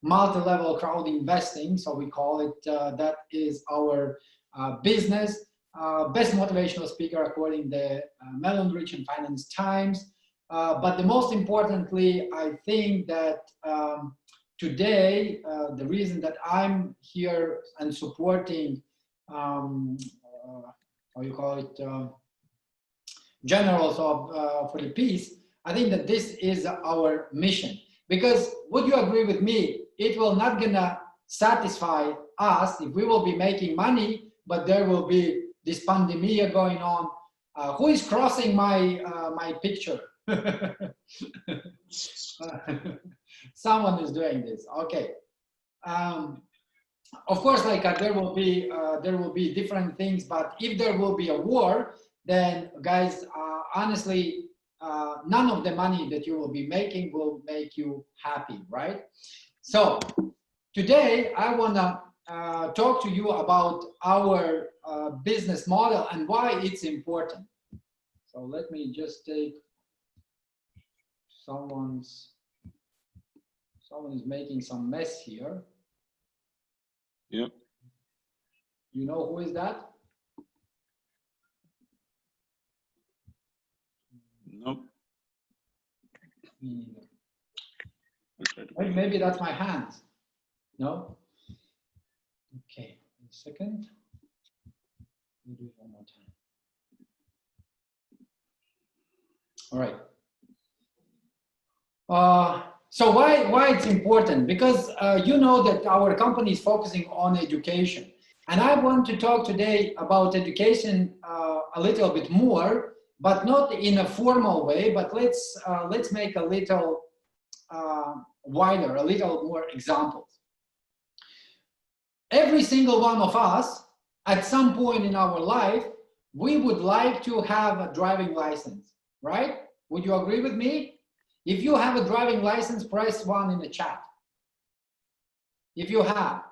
multi-level crowd investing. So we call it, that is our business. Best motivational speaker according to the Mellon Rich and Finance Times. But the most importantly, I think that today, the reason that I'm here and supporting, how you call it, generals of for the peace, I think that this is our mission. Because would you agree with me? It will not gonna satisfy us if we will be making money, but there will be this pandemic going on. Who is crossing my my picture? Someone is doing this. Okay. Of course, like there will be different things, but if there will be a war, then guys, honestly, none of the money that you will be making will make you happy, right? So today I want to talk to you about our business model and why it's important. So let me just take someone is making some mess here. Yep. You know who is that? Nope. Maybe that's my hands. No? Okay, a second. We'll do it one more time. All right. So why it's important? Because you know that our company is focusing on education. And I want to talk today about education a little bit more, but not in a formal way, but let's make a little wider, a little more examples. Every single one of us, at some point in our life, we would like to have a driving license, right? Would you agree with me? If you have a driving license, press 1 in the chat. If you have.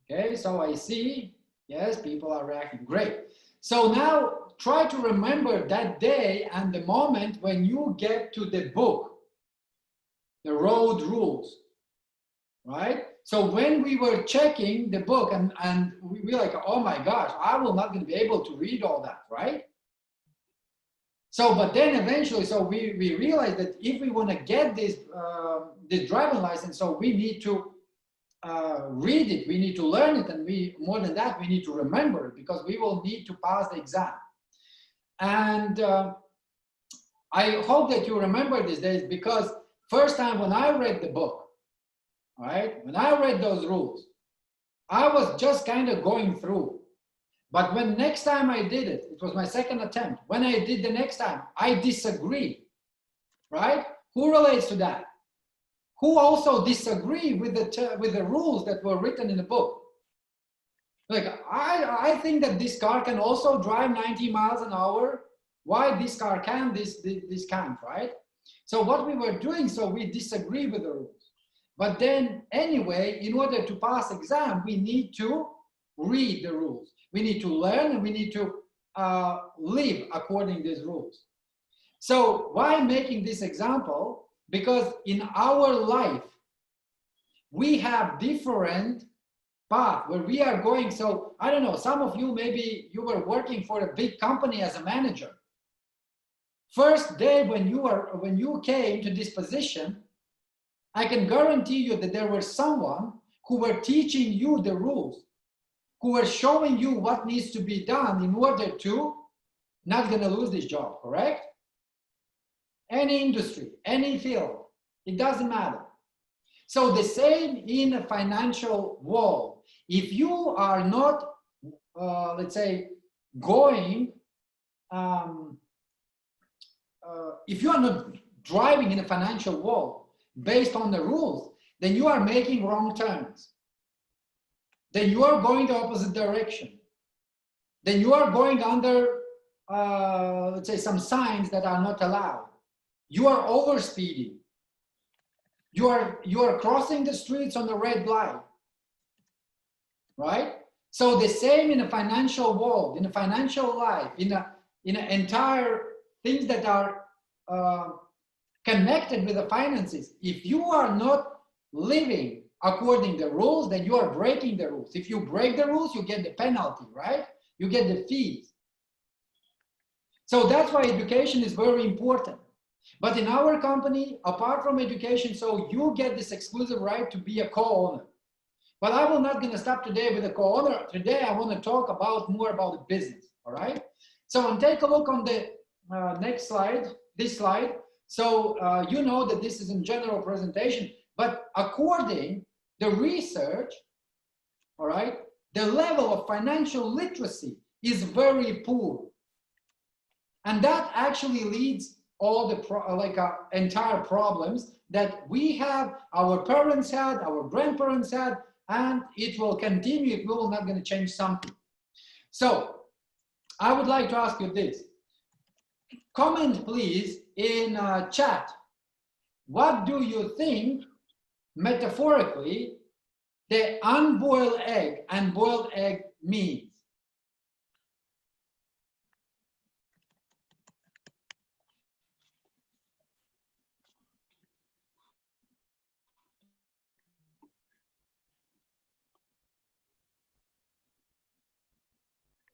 Okay, so I see, yes, people are reacting, great. So now try to remember that day and the moment when you get to the book, the road rules, right? So when we were checking the book and we were like, oh my gosh, I will not gonna be able to read all that, right? So, but then eventually, so we realized that if we want to get this this driving license, so we need to read it, we need to learn it, and more than that, we need to remember it because we will need to pass the exam. And I hope that you remember these days because first time when I read the book, right, when I read those rules, I was just kind of going through. But when next time I did it, it was my second attempt. When I did the next time, I disagree, right? Who relates to that? Who also disagree with the rules that were written in the book? Like, I think that this car can also drive 90 miles an hour. Why this car can, this can't, right? So what we were doing, so we disagree with the rules. But then anyway, in order to pass exam, we need to read the rules. We need to learn and we need to live according to these rules. So why making this example? Because in our life, we have different paths where we are going. So I don't know, some of you, maybe you were working for a big company as a manager. First day when you came to this position, I can guarantee you that there was someone who were teaching you the rules, who were showing you what needs to be done in order to not gonna lose this job, correct? Any industry, any field, it doesn't matter. So the same in a financial world. If you are not, let's say, going, if you are not driving in a financial world based on the rules, then you are making wrong turns. Then you are going the opposite direction. Then you are going under, let's say, some signs that are not allowed. You are overspeeding. You are crossing the streets on the red light, right? So the same in a financial world, in a financial life, in an entire things that are connected with the finances. If you are not living according to the rules, then you are breaking the rules. If you break the rules, you get the penalty, right? You get the fees. So that's why education is very important. But in our company, apart from education, so you get this exclusive right to be a co-owner. But I will not going to stop today with a co-owner. Today, I want to talk about more about the business, all right? So and take a look on the next slide, this slide. So you know that this is a general presentation, but according the research, all right, the level of financial literacy is very poor. And that actually leads all the entire problems that we have, our parents had, our grandparents had, and it will continue if we will not going to change something. So I would like to ask you this. Comment please in chat. What do you think metaphorically the unboiled egg and boiled egg means?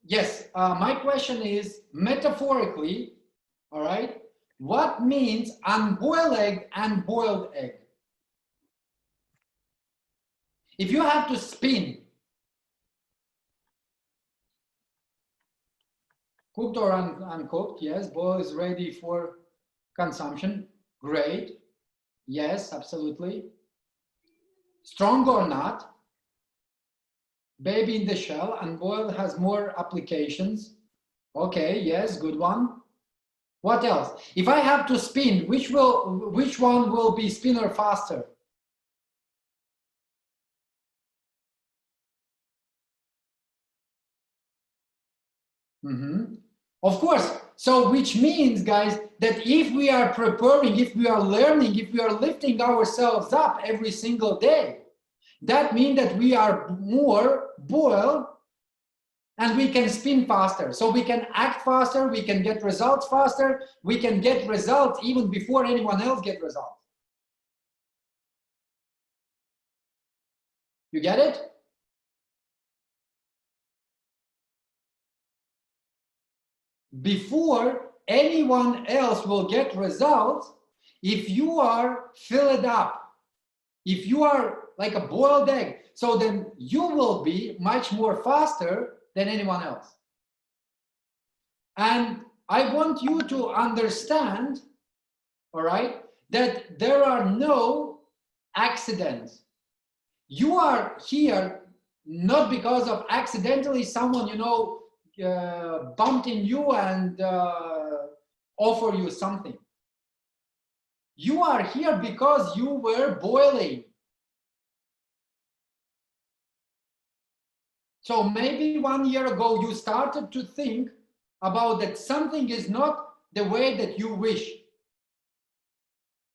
Yes, my question is metaphorically, all right, what means unboiled egg and boiled egg? If you have to spin, cooked or uncooked, yes, boiled is ready for consumption, great, yes, absolutely. Strong or not, baby in the shell, unboiled has more applications. Okay, yes, good one. What else? If I have to spin, which one will be spinner faster? Of course. So which means, guys, that if we are preparing, if we are learning, if we are lifting ourselves up every single day, that means that we are more boiled and we can spin faster. So we can act faster, we can get results faster, we can get results even before anyone else gets results. You get it? Before anyone else will get results, if you are filled up, if you are like a boiled egg, so then you will be much more faster than anyone else. And I want you to understand, all right, that there are no accidents. You are here not because of accidentally someone, bumped in you and offer you something. You are here because you were boiling. So maybe 1 year ago, you started to think about that something is not the way that you wish,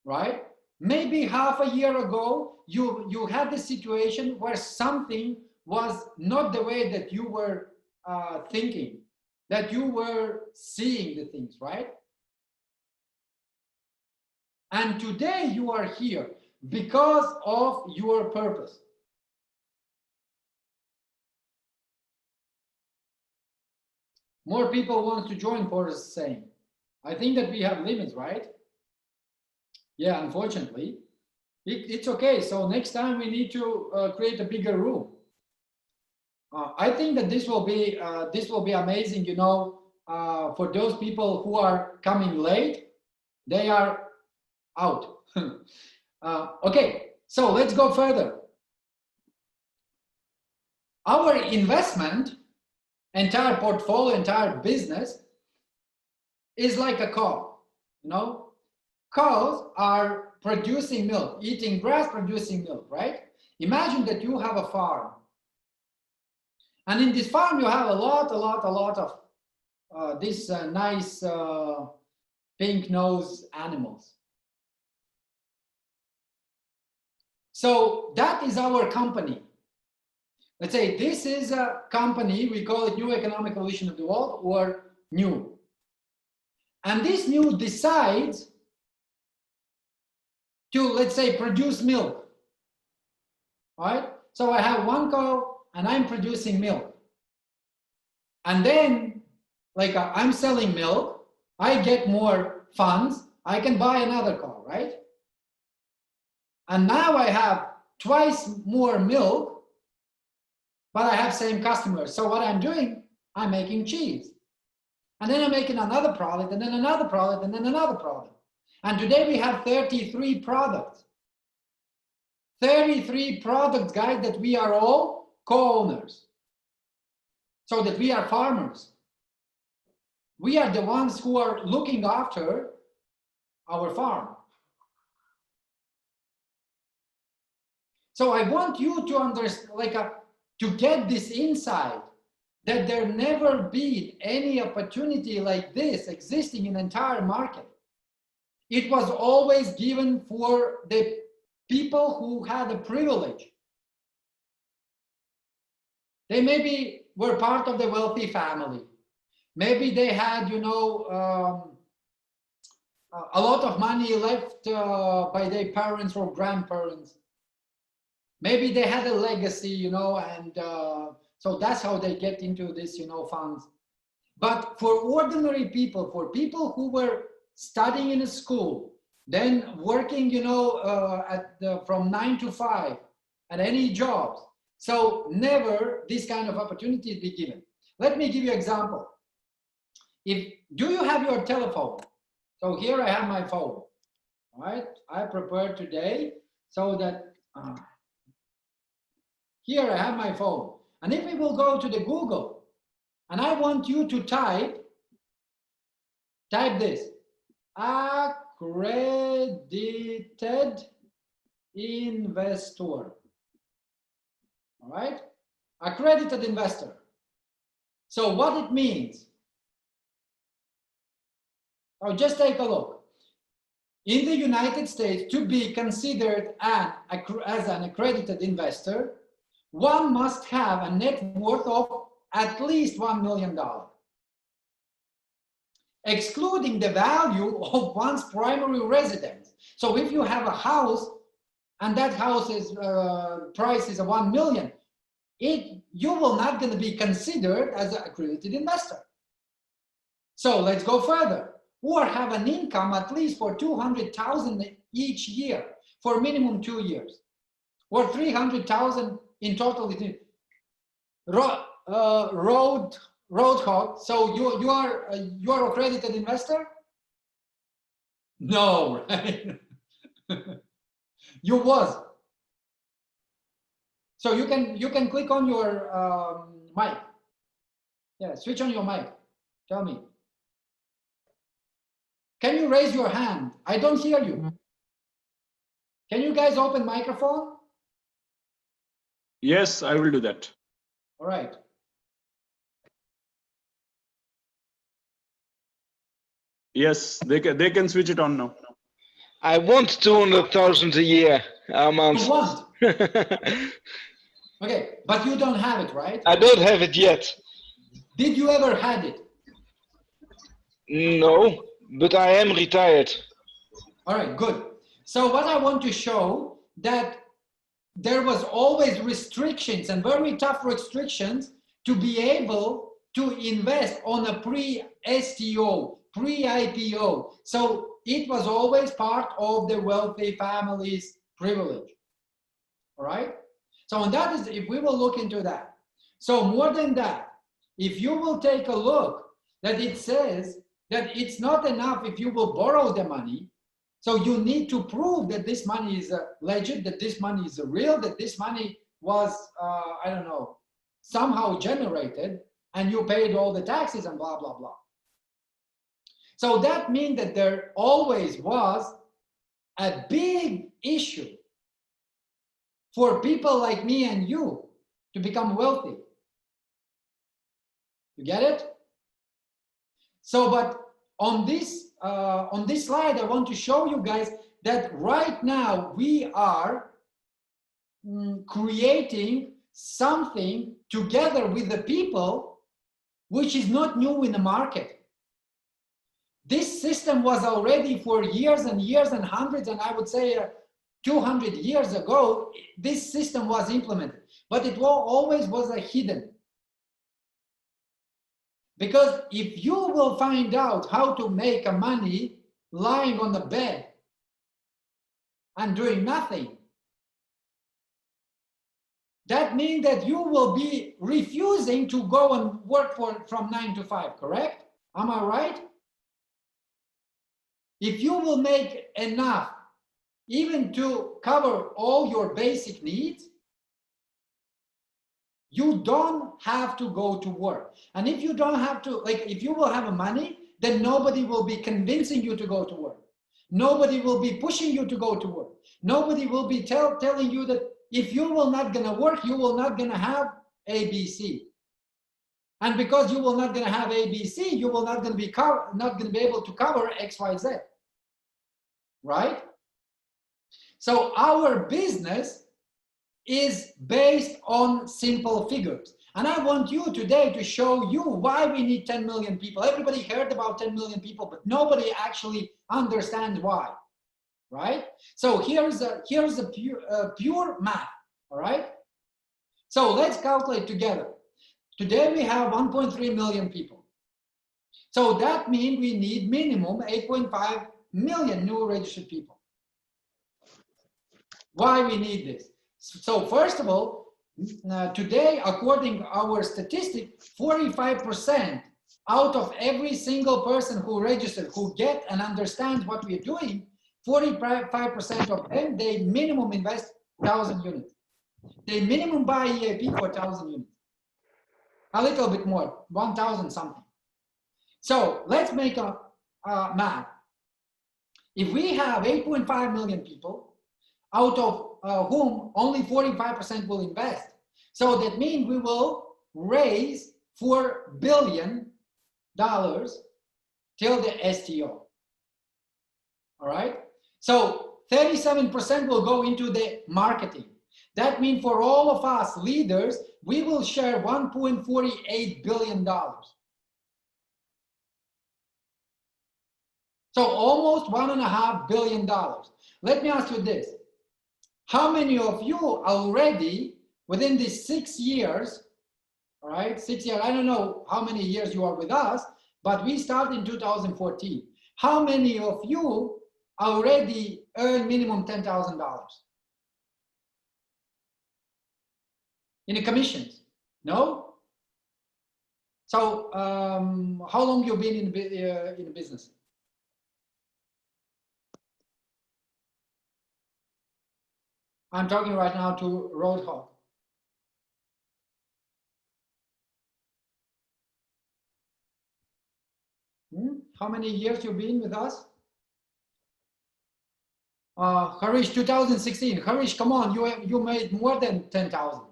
right? Maybe half a year ago, you had the situation where something was not the way that you were thinking, that you were seeing the things, right? And today you are here because of your purpose. More people want to join for the same. I think that we have limits, right? Yeah, unfortunately. It's okay. So next time we need to create a bigger room. I think that this will be amazing, for those people who are coming late, they are out. Okay, so let's go further. Our investment, entire portfolio, entire business is like a cow, Cows are producing milk, eating grass, producing milk, right? Imagine that you have a farm. And in this farm, you have a lot of these nice pink-nosed animals. So that is our company. Let's say this is a company, we call it New Economic Evolution of the World, or NEW. And this NEW decides to, let's say, produce milk, right? So I have one cow and I'm producing milk. And then, like, I'm selling milk, I get more funds, I can buy another cow, right? And now I have twice more milk, but I have same customers. So what I'm doing, I'm making cheese. And then I'm making another product, and then another product, and then another product. And today we have 33 products. 33 products, guys, that we are all co-owners. So that we are farmers. We are the ones who are looking after our farm. So I want you to understand, like, to get this insight that there never be any opportunity like this existing in the entire market. It was always given for the people who had the privilege. They maybe were part of the wealthy family. Maybe they had, you know, a lot of money left by their parents or grandparents. Maybe they had a legacy, you know, and so that's how they get into this, you know, funds. But for ordinary people, for people who were studying in a school, then working, you know, from 9 to 5 at any jobs, so never this kind of opportunity be given. Let me give you an example. Do you have your telephone? So here I have my phone, all right? I prepared today so that here I have my phone. And if we will go to the Google, and I want you to type this, accredited investor, all right? Accredited investor. So what it means, oh, just take a look. In the United States, to be considered as an accredited investor, one must have a net worth of at least $1 million, excluding the value of one's primary residence. So if you have a house and that house is price is $1 million, you will not going to be considered as an accredited investor. So let's go further. Or have an income at least for $200,000 each year for minimum 2 years, or $300,000 in total. Roadhog. So you are accredited investor? No, right? You was. So you can click on your mic. Yeah, switch on your mic. Tell me. Can you raise your hand? I don't hear you. Can you guys open microphone? Yes, I will do that. All right. Yes, they can switch it on now. I want 200,000 a year, Armand. You want? Okay, but you don't have it, right? I don't have it yet. Did you ever had it? No, but I am retired. All right, good. So what I want to show that there was always restrictions and very tough restrictions to be able to invest on a pre-STO, pre-IPO. So it was always part of the wealthy family's privilege. All right. So and that is, if we will look into that. So more than that, if you will take a look, that it says that it's not enough if you will borrow the money. So you need to prove that this money is legit, that this money is real, that this money was, I don't know, somehow generated, and you paid all the taxes and blah, blah, blah. So that means that there always was a big issue for people like me and you to become wealthy. You get it? So, but on this slide, I want to show you guys that right now we are creating something together with the people, which is not new in the market. This system was already for years and years and hundreds, and I would say 200 years ago, this system was implemented, but it always was a hidden. Because if you will find out how to make a money lying on the bed and doing nothing, that means that you will be refusing to go and work from 9 to 5, correct? Am I right? If you will make enough even to cover all your basic needs, you don't have to go to work. And if you don't have to, like, if you will have money, then nobody will be convincing you to go to work. Nobody will be pushing you to go to work. Nobody will be telling you that if you will not gonna work, you will not gonna have ABC. And because you will not gonna have ABC, you will not gonna be able to cover XYZ, right? So our business is based on simple figures. And I want you today to show you why we need 10 million people. Everybody heard about 10 million people, but nobody actually understands why, right? So here's a pure math, all right? So let's calculate together. Today we have 1.3 million people. So that means we need minimum 8.5 million new registered people. Why we need this? So first of all, today, according to our statistic, 45% out of every single person who registered, who get and understands what we're doing, 45% of them, they minimum invest 1,000 units. They minimum buy EAP for 1,000 units. A little bit more, 1,000 something. So let's make a math. If we have 8.5 million people, out of whom only 45% will invest. So that means we will raise $4 billion till the STO. All right? So 37% will go into the marketing. That means for all of us leaders, we will share $1.48 billion. So almost $1.5 billion. Let me ask you this. How many of you already, within these 6 years, all right, 6 years, I don't know how many years you are with us, but we started in 2014. How many of you already earn minimum $10,000 in the commissions? No? So how long you been in the business? I'm talking right now to Roadhog. How many years you've been with us? Harish, 2016. Harish, come on, you made more than 10,000.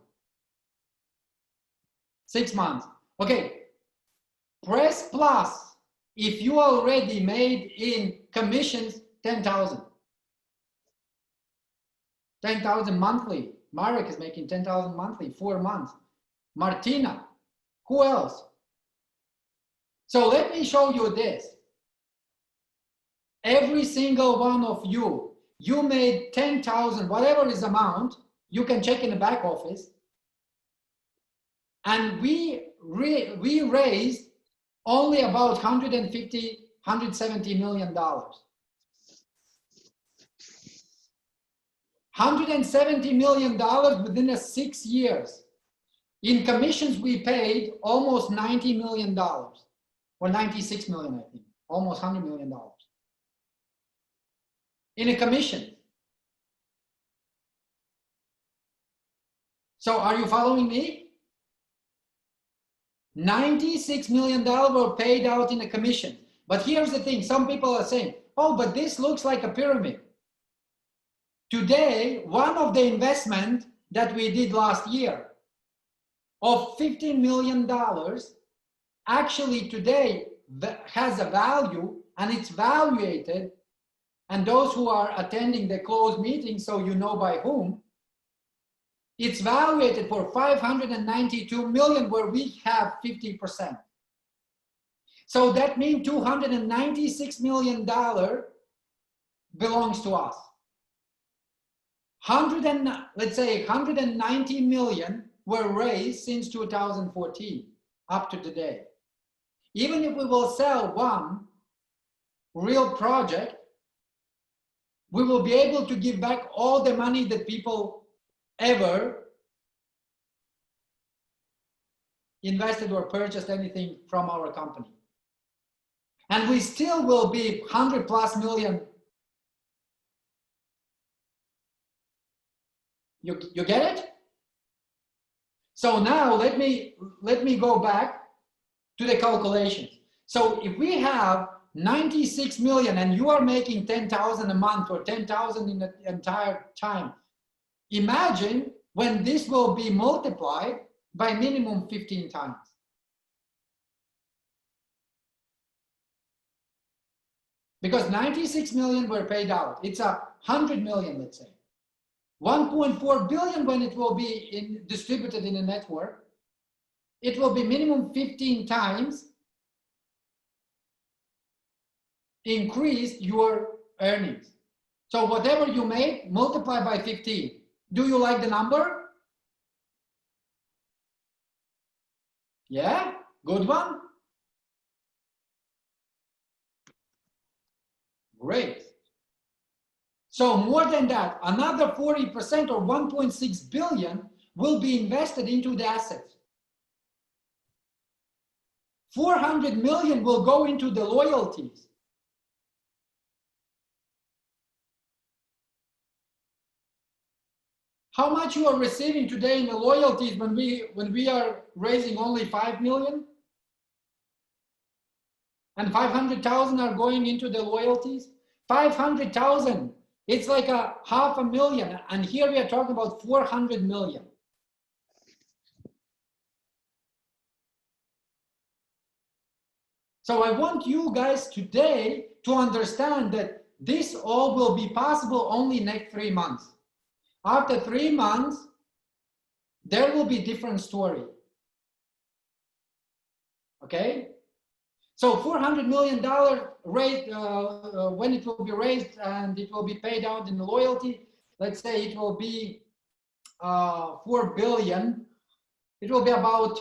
6 months. Okay. Press plus if you already made in commissions 10,000. 10,000 monthly. Marek is making 10,000 monthly, 4 months. Martina, who else? So let me show you this. Every single one of you, you made 10,000, whatever is amount, you can check in the back office. And we raised only about $170 million. $170 million within 6 years. In commissions, we paid almost $90 million, or $96 million, I think, almost $100 million. In a commission. So are you following me? $96 million were paid out in a commission. But here's the thing, some people are saying, oh, but this looks like a pyramid. Today, one of the investment that we did last year of $15 million actually today has a value, and it's valuated, and those who are attending the closed meeting, so you know by whom, it's valuated for $592 million, where we have 50%. So that means $296 million belongs to us. let's say 190 million were raised since 2014 up to today. Even if we will sell one real project, we will be able to give back all the money that people ever invested or purchased anything from our company. And we still will be 100+ million. You get it? So now let me go back to the calculations. So if we have 96 million and you are making 10,000 a month or 10,000 in the entire time, imagine when this will be multiplied by minimum 15 times. Because 96 million were paid out. It's 100 million, let's say. 1.4 billion when it will be distributed in a network. It will be minimum 15 times increase your earnings. So whatever you make, multiply by 15. Do you like the number? Yeah, good one. Great. So more than that, another 40% or 1.6 billion will be invested into the assets. 400 million will go into the loyalties. How much you are receiving today in the loyalties when we are raising only 5 million? And 500,000 are going into the loyalties? 500,000, it's like a 500,000. And here we are talking about 400 million. So I want you guys today to understand that this all will be possible only next 3 months. After 3 months, there will be different story. Okay? So $400 million rate, when it will be raised and it will be paid out in loyalty, let's say it will be 4 billion. It will be about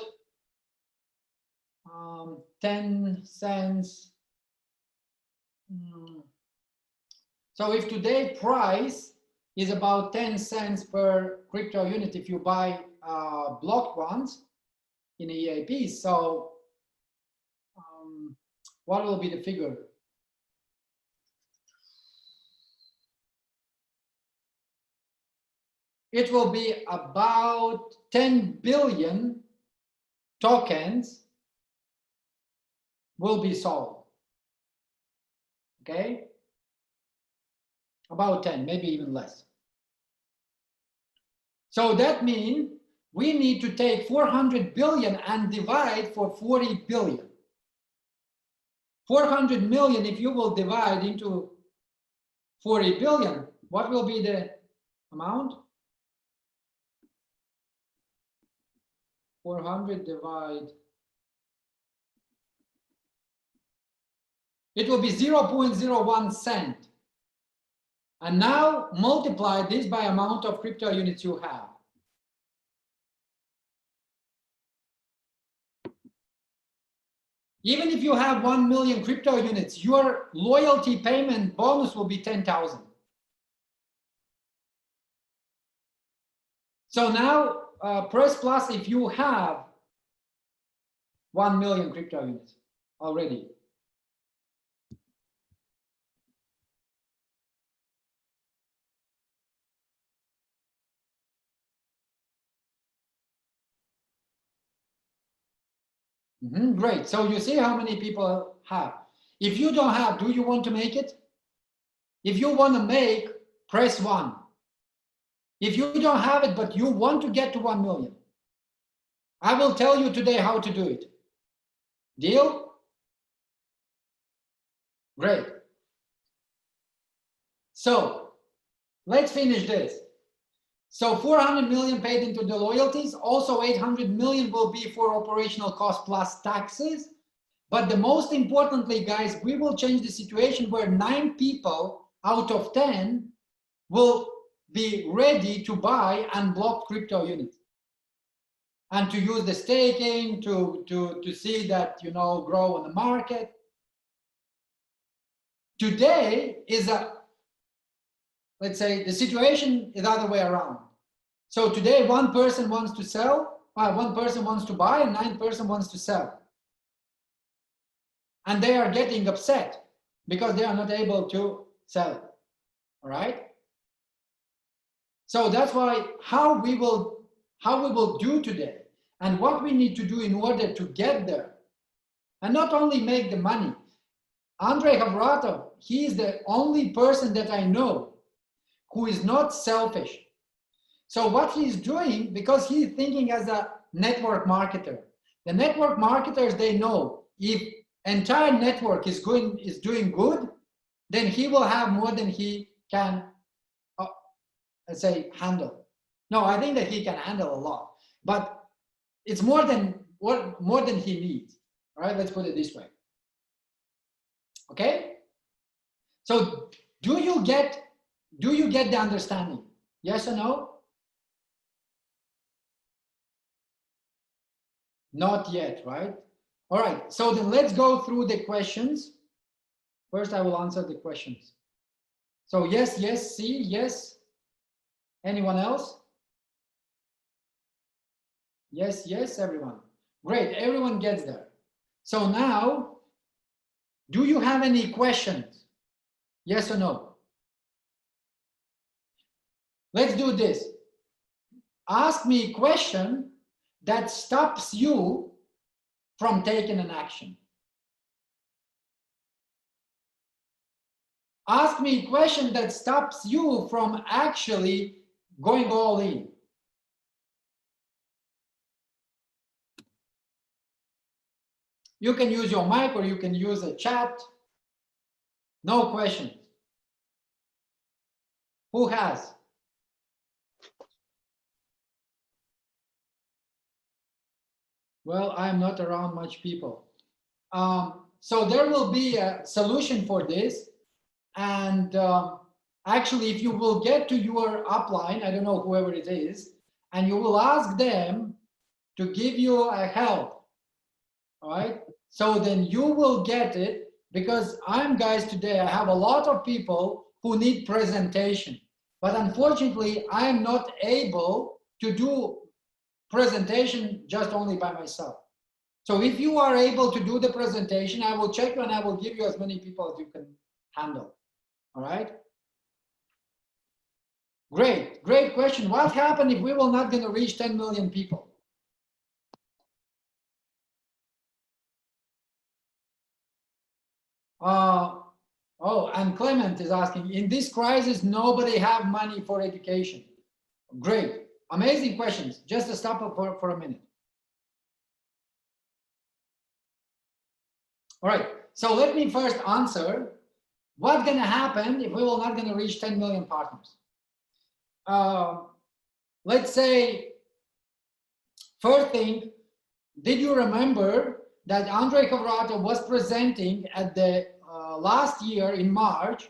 10 cents. So if today price is about 10 cents per crypto unit if you buy blocked ones in EAP. So what will be the figure? It will be about 10 billion tokens will be sold. Okay? About 10, maybe even less. So that means we need to take 400 billion and divide for 40 billion. 400 million, if you will divide into 40 billion, what will be the amount? 400 divide. It will be 0.01 cent. And now multiply this by amount of crypto units you have. Even if you have 1 million crypto units, your loyalty payment bonus will be 10,000. So now press plus if you have 1 million crypto units already. Great. So you see how many people have. If you don't have, do you want to make it? If you want to make, press 1. If you don't have it, but you want to get to 1 million, I will tell you today how to do it. Deal? Great. So let's finish this. So 400 million paid into the loyalties, also 800 million will be for operational cost plus taxes. But the most importantly, guys, we will change the situation where 9 people out of 10 will be ready to buy unblocked crypto units and to use the staking to see that, you know, grow on the market. Today is let's say the situation is the other way around. So today one person wants to sell, one person wants to buy, and 9 person wants to sell. And they are getting upset because they are not able to sell it. All right. So that's why how we will do today and what we need to do in order to get there and not only make the money. Andrei Havratov, he is the only person that I know who is not selfish. So what he's doing, because he's thinking as a network marketer, the network marketers, they know if entire network is doing good, then he will have more than he can, let's say, handle. No, I think that he can handle a lot, but it's more than he needs. All right, let's put it this way. Okay. So do you get the understanding? Yes or no? Not yet, right? All right, so then let's go through the questions. First, I will answer the questions. So yes, yes, see, yes. Anyone else? Yes, yes, everyone. Great, everyone gets there. So now, do you have any questions? Yes or no? Let's do this. Ask me a question that stops you from taking an action. Ask me a question that stops you from actually going all in. You can use your mic or you can use a chat. No questions. Who has? Well, I'm not around much people. So there will be a solution for this. And actually, if you will get to your upline, I don't know whoever it is, and you will ask them to give you a help, all right? So then you will get it, because guys, today I have a lot of people who need presentation, but unfortunately, I am not able to do presentation just only by myself. So if you are able to do the presentation, I will check you and I will give you as many people as you can handle. All right. Great, great question. What happened if we were not going to reach 10 million people? Oh, and Clement is asking, in this crisis, nobody have money for education. Great, amazing questions. Just to stop for a minute. All right, so let me first answer what's going to happen if we were not going to reach 10 million partners. Let's say, first thing, did you remember that Andrei Havratov was presenting at the last year in March,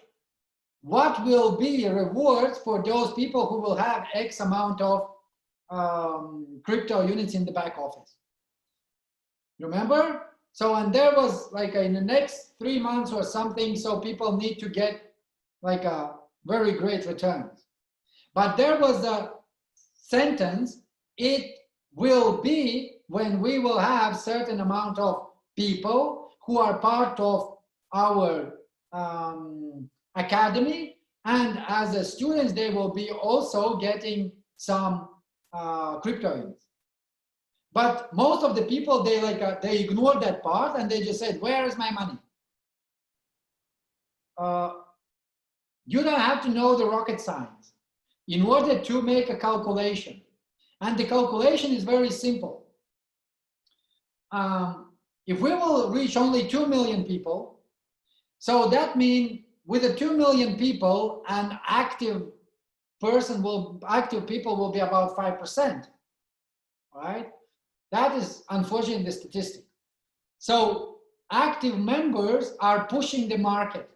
what will be rewards for those people who will have X amount of crypto units in the back office? Remember? So, and there was like in the next 3 months or something, so people need to get like a very great returns. But there was a sentence, it will be when we will have certain amount of people who are part of our academy, and as a students, they will be also getting some crypto units. But most of the people, they ignored that part and they just said, where is my money? You don't have to know the rocket science in order to make a calculation. And the calculation is very simple. If we will reach only 2 million people, so that means with the 2 million people, an active people will be about 5%, right? That is unfortunately the statistic. So active members are pushing the market.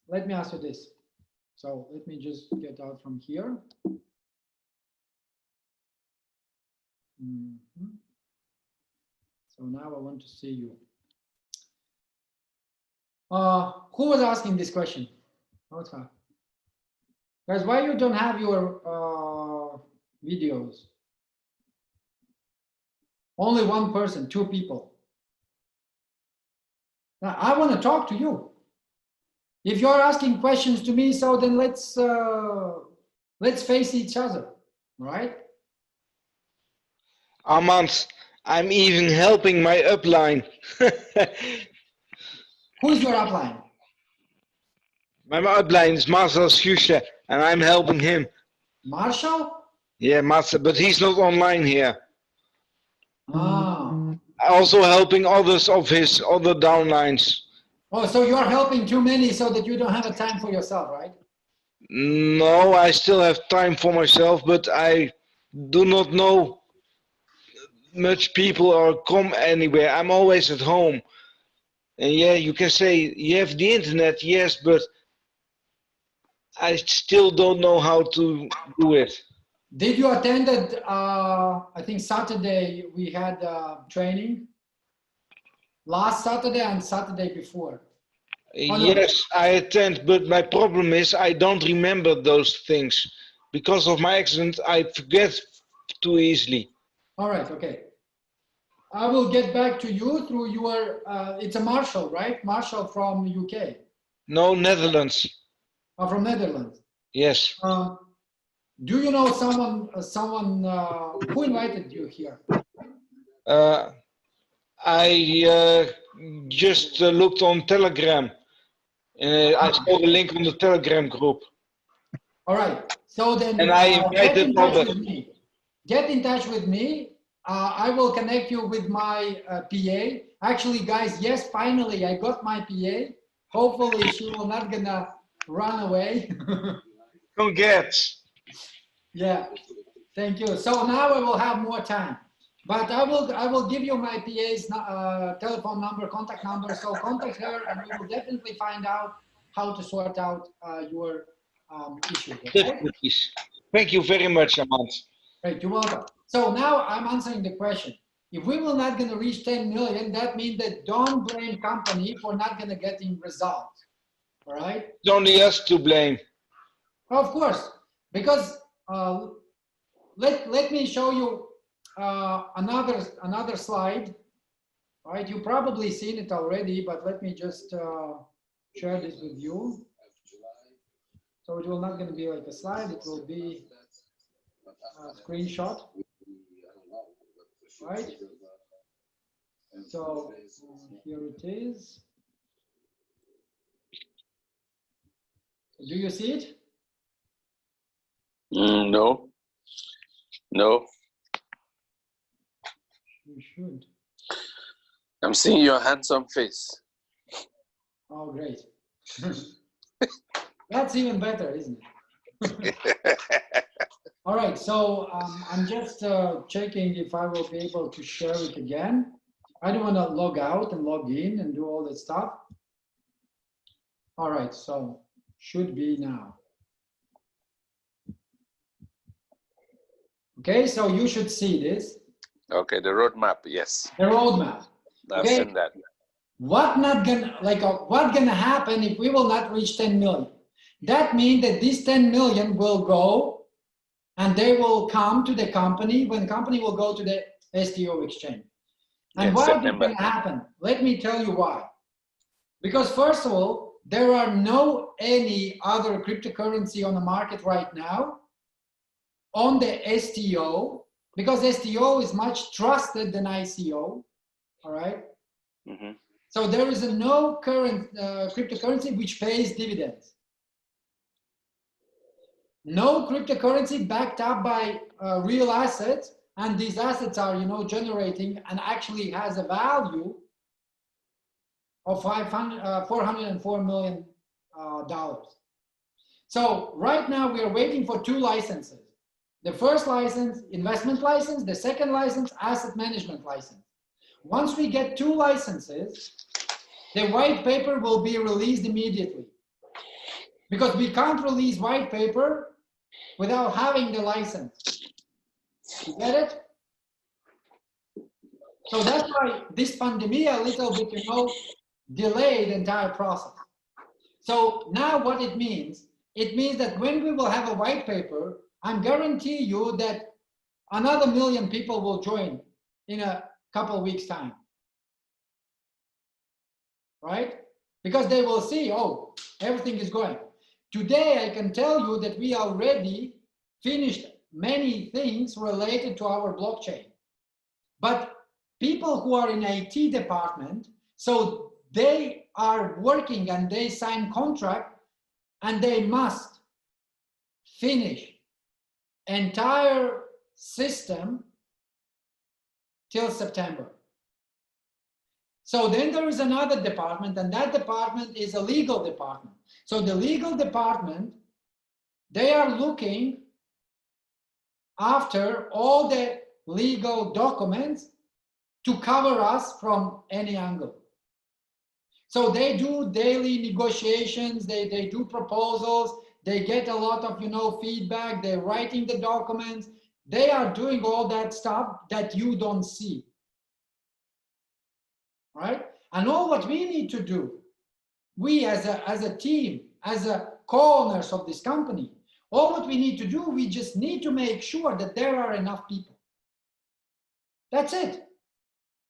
let me ask you this. So let me just get out from here. So now I want to see you. Who was asking this question? Guys, why you don't have your videos? Only one person, 2 people. Now, I want to talk to you. If you're asking questions to me, so then let's face each other, right? Armand, I'm even helping my upline. Who's your upline? My upline is Marcel Schuster, and I'm helping him. Marshall? Yeah, Marcel, but he's not online here. Ah. Also helping others of his other downlines. Oh, so you're helping too many so that you don't have a time for yourself, right? No, I still have time for myself, but I do not know much people or come anywhere. I'm always at home. And yeah, you can say you have the internet, yes, but I still don't know how to do it. Did you attend I think Saturday we had training? Last Saturday and Saturday before? Oh, no. Yes, I attend, but my problem is I don't remember those things. Because of my accident, I forget too easily. All right, okay. I will get back to you through your, it's a Marshall, right? Marshall from UK. No, Netherlands. Oh, from Netherlands. Yes. Do you know someone who invited you here? I just looked on Telegram. I saw the link on the Telegram group. All right. So then And I get invited in touch others. with me. Get in touch with me. I will connect you with my PA. Actually, guys, yes, finally, I got my PA. Hopefully, she will not gonna run away. Congrats. Yeah, thank you. So now I will have more time. But I will give you my PA's telephone number, contact number. So contact her, and we will definitely find out how to sort out your issue. Okay? Thank you very much, Armand. Great, you're welcome. So now I'm answering the question. If we will not going to reach 10 million, that means that don't blame company for not going to getting results. All right? It's only us to blame. Of course, because let me show you another slide. All right, you probably seen it already, but let me just share this with you. So it will not going to be like a slide; it will be a screenshot. Right. So here it is. Do you see it? No. No. You should. I'm seeing your handsome face. Oh, great. That's even better, isn't it? All right, so I'm just checking if I will be able to share it again. I don't want to log out and log in and do all that stuff. All right, so should be now. Okay, so you should see this. Okay, the roadmap, yes. The roadmap. I've seen that. What gonna happen if we will not reach 10 million? That means that this 10 million will go and they will come to the company when the company will go to the STO exchange. And Yes, why is it September. going to happen? Let me tell you why. Because first of all, there are no any other cryptocurrency on the market right now on the STO, because STO is much trusted than ICO, all right? Mm-hmm. So there is no current cryptocurrency which pays dividends. No cryptocurrency backed up by real assets, and these assets are, generating and actually has a value of $404 million. So right now we are waiting for 2 licenses. The first license, investment license. The second license, asset management license. Once we get 2 licenses, the white paper will be released immediately. Because we can't release white paper without having the license. You get it? So that's why this pandemic a little bit, delayed the entire process. So now what it means that when we will have a white paper, I'm guarantee you that another 1 million people will join in a couple of weeks' time. Right? Because they will see, oh, everything is going. Today, I can tell you that we already finished many things related to our blockchain. But people who are in IT department, so they are working and they sign contract and they must finish entire system till September. So then there is another department, and that department is a legal department. So the legal department, they are looking after all the legal documents to cover us from any angle. So they do daily negotiations, they do proposals, they get a lot of feedback, they're writing the documents, they are doing all that stuff that you don't see. Right? And all what we need to do, we as a team, as a co-owners of this company, all what we need to do, we just need to make sure that there are enough people. That's it.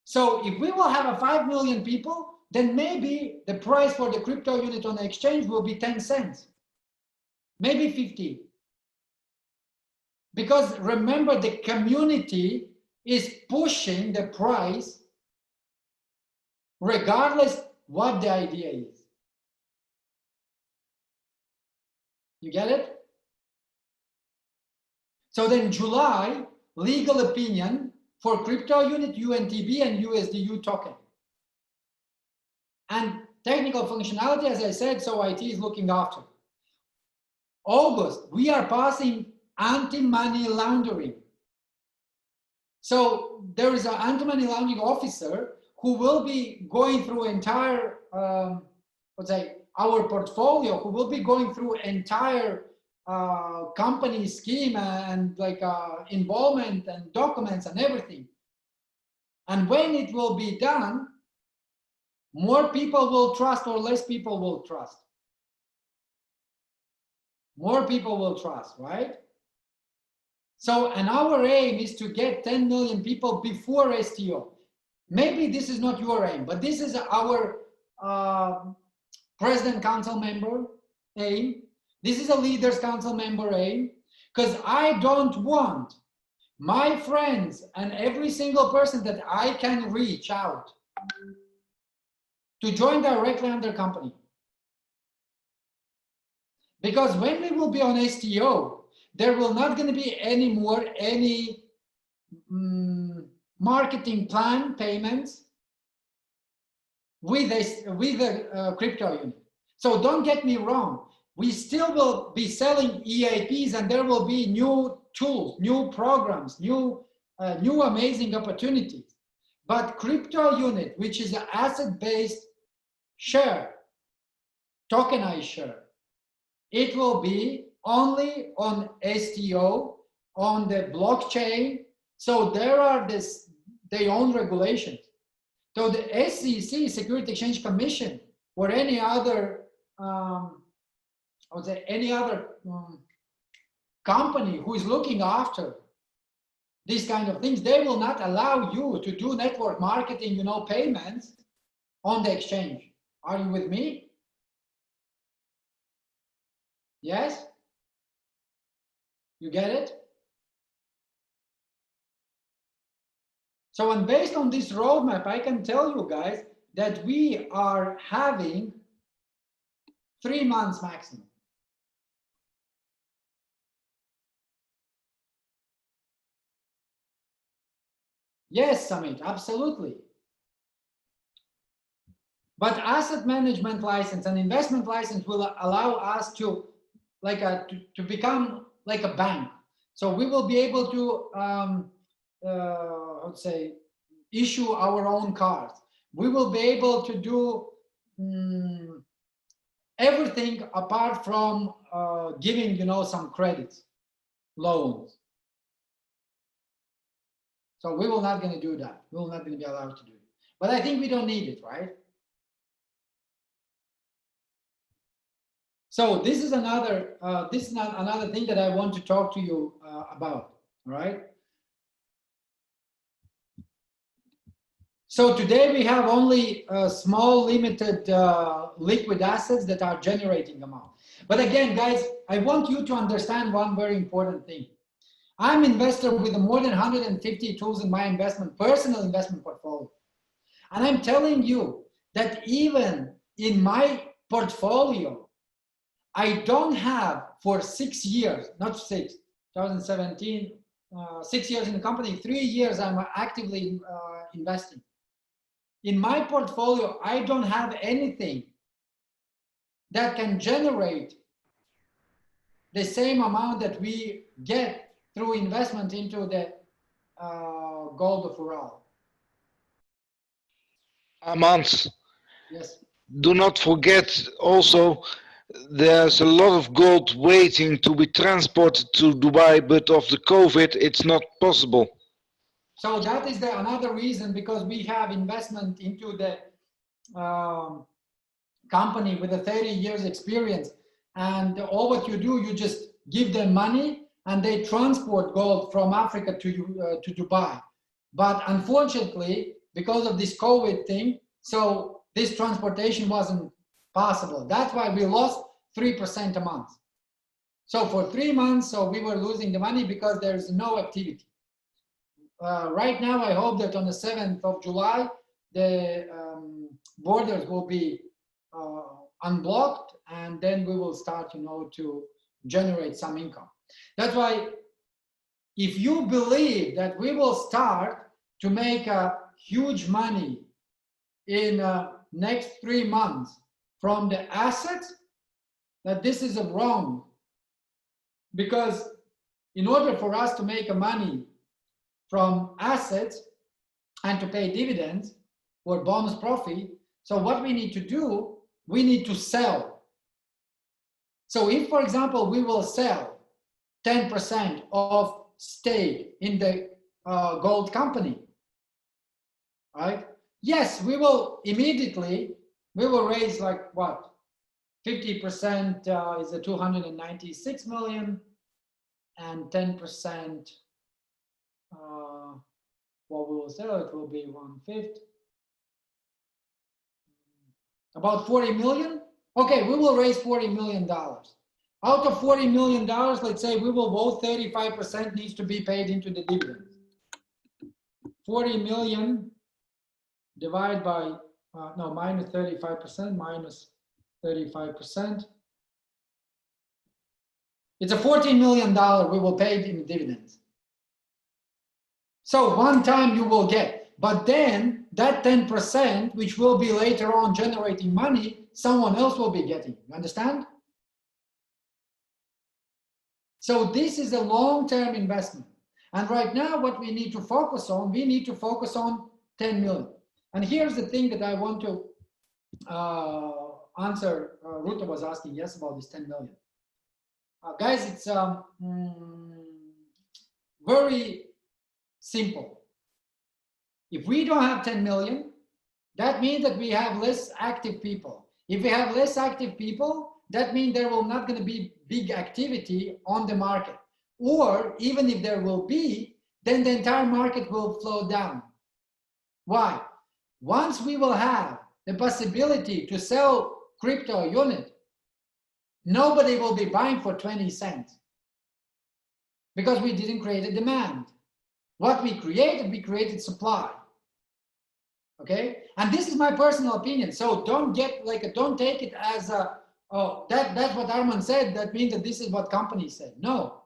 So if we will have a 5 million people, then maybe the price for the crypto unit on the exchange will be 10 cents, maybe 50. Because remember, the community is pushing the price regardless what the idea is. You get it? So then July, legal opinion for crypto unit, UNTB and USDU token. And technical functionality, as I said, so IT is looking after. August, we are passing anti-money laundering. So there is an anti-money laundering officer who will be going through entire, our portfolio, who will be going through entire company scheme and involvement and documents and everything. And when it will be done, more people will trust or less people will trust. More people will trust, right? So, and our aim is to get 10 million people before STO. Maybe this is not your aim, but this is our President Council member aim. This is a Leaders Council member aim, because I don't want my friends and every single person that I can reach out to join directly under company. Because when we will be on STO, there will not going to be any marketing plan payments with the crypto unit. So don't get me wrong. We still will be selling EAPs, and there will be new tools, new programs, new amazing opportunities. But crypto unit, which is an asset-based share, tokenized share, it will be only on STO, on the blockchain. So there are their own regulations. So the SEC, Security Exchange Commission, or any other, company who is looking after these kind of things, they will not allow you to do network marketing, payments on the exchange. Are you with me? Yes? You get it? So, and based on this roadmap, I can tell you guys that we are having 3 months maximum. Yes, Samit, absolutely. But asset management license and investment license will allow us to become like a bank. So we will be able to issue our own cards. We will be able to do everything apart from giving, some credits, loans. So we will not going to do that. We will not going to be allowed to do it. But I think we don't need it, right? So this is another another thing that I want to talk to you about, all right? So today we have only small limited liquid assets that are generating amount. But again, guys, I want you to understand one very important thing. I'm an investor with more than 150 tools in my personal investment portfolio. And I'm telling you that even in my portfolio, I don't have for 6 years, not 2017, 6 years in the company, 3 years I'm actively investing. In my portfolio, I don't have anything that can generate the same amount that we get through investment into the gold of Ural. Amans, Yes. do not forget also there's a lot of gold waiting to be transported to Dubai, but of the COVID, it's not possible. So that is another reason, because we have investment into the company with a 30 years experience, and all what you do, you just give them money and they transport gold from Africa to Dubai. But unfortunately, because of this COVID thing, so this transportation wasn't possible. That's why we lost 3% a month. So for 3 months, so we were losing the money because there's no activity. Right now, I hope that on the 7th of July, the borders will be unblocked, and then we will start, to generate some income. That's why, if you believe that we will start to make a huge money in next 3 months from the assets, that this is wrong. Because in order for us to make a money from assets and to pay dividends or bonus profit, so what we need to do, we need to sell. So if, for example, we will sell 10% of stake in the gold company, right? Yes, we will immediately, we will raise like what? 50% is a 296 million, and 10%, what we will sell, it will be 1/5. About 40 million. Okay, we will raise $40 million. Out of $40 million, let's say we will vote 35% needs to be paid into the dividends. 40 million divided by, minus 35%, minus 35%. It's a $14 million we will pay in dividends. So one time you will get, but then that 10%, which will be later on generating money, someone else will be getting. You understand? So this is a long-term investment. And right now, what we need to focus on, we need to focus on 10 million. And here's the thing that I want to answer. Ruta was asking, yes, about this 10 million. Guys, it's very simple. If we don't have 10 million, that means that we have less active people. If we have less active people, that means there will not going to be big activity on the market. Or even if there will be, then the entire market will flow down. Why? Once we will have the possibility to sell crypto unit, nobody will be buying for 20 cents because we didn't create a demand. What we created supply. Okay, and this is my personal opinion. So don't take it as a, oh, that's what Arman said. That means that this is what companies said. No,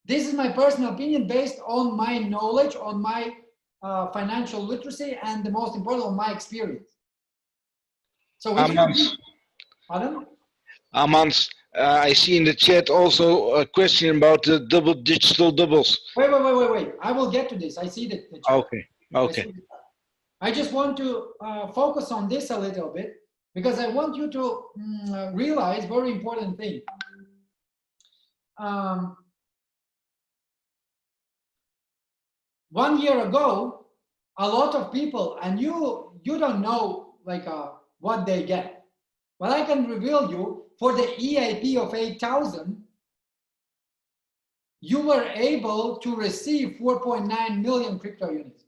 this is my personal opinion based on my knowledge, on my financial literacy, and the most important, on my experience. So pardon? Amans, I see in the chat also a question about the digital doubles. Wait. I will get to this. I see the chat. Okay. I just want to focus on this a little bit, because I want you to realize very important thing. 1 year ago, a lot of people, and you don't know like what they get. But I can reveal you, for the EIP of 8,000, you were able to receive 4.9 million crypto units.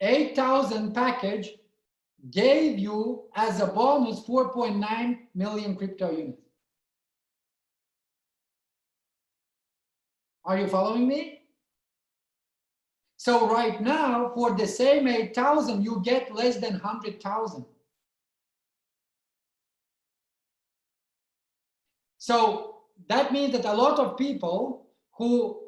8,000 package gave you as a bonus 4.9 million crypto units. Are you following me? So right now, for the same 8,000, you get less than 100,000. So that means that a lot of people who,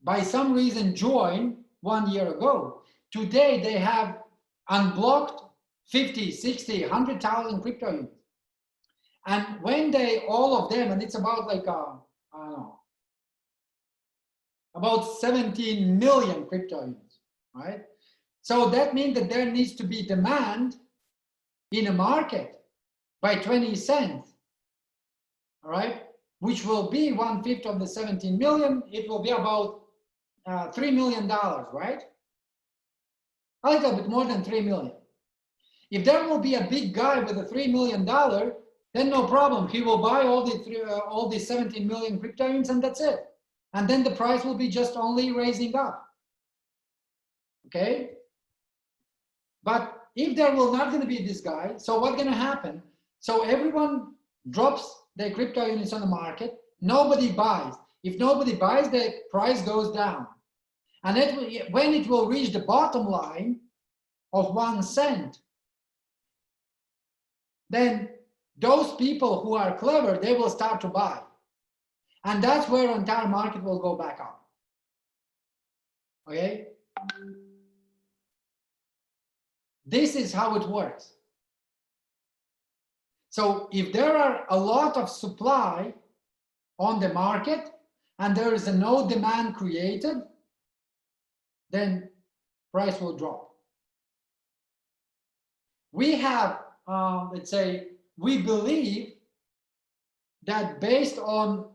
by some reason, joined 1 year ago, today they have unblocked 50, 60, 100,000 crypto units. And when they, all of them, and it's about like, I don't know, about 17 million crypto units, right? So that means that there needs to be demand in a market by 20 cents, all right? Which will be 1/5 of the 17 million. It will be about $3 million, right? A little bit more than 3 million. If there will be a big guy with a $3 million, then no problem. He will buy all the 17 million crypto units, and that's it. And then the price will be just only raising up. Okay? But if there will not going to be this guy, so what's going to happen? So everyone drops their crypto units on the market. Nobody buys. If nobody buys, the price goes down. And when it will reach the bottom line of 1 cent, then those people who are clever, they will start to buy. And that's where the entire market will go back up. Okay? This is how it works. So if there are a lot of supply on the market and there is no demand created, then price will drop. We have, let's say, we believe that based on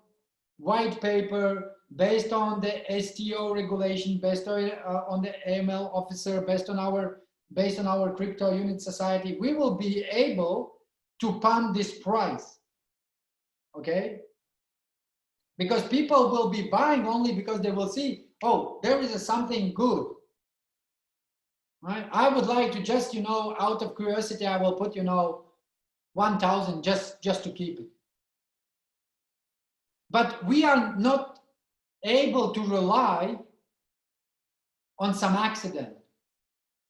white paper, based on the STO regulation, based on the AML officer, based on our crypto unit society, we will be able to pump this price, okay? Because people will be buying only because they will see, oh, there is something good, right? I would like to just, out of curiosity, I will put, 1,000 just to keep it. But we are not able to rely on some accident.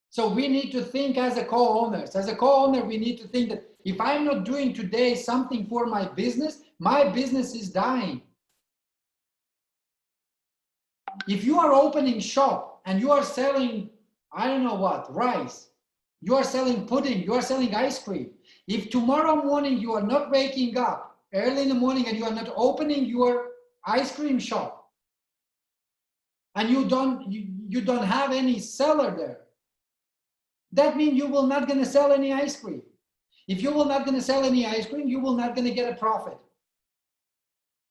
So we need to think as a co-owners. As a co-owner, we need to think that if I'm not doing today something for my business is dying. If you are opening shop and you are selling, I don't know what, rice, you are selling pudding, you are selling ice cream. If tomorrow morning you are not waking up early in the morning and you are not opening your ice cream shop and you don't have any seller there, that means you will not going to sell any ice cream. If you will not going to sell any ice cream, you will not going to get a profit.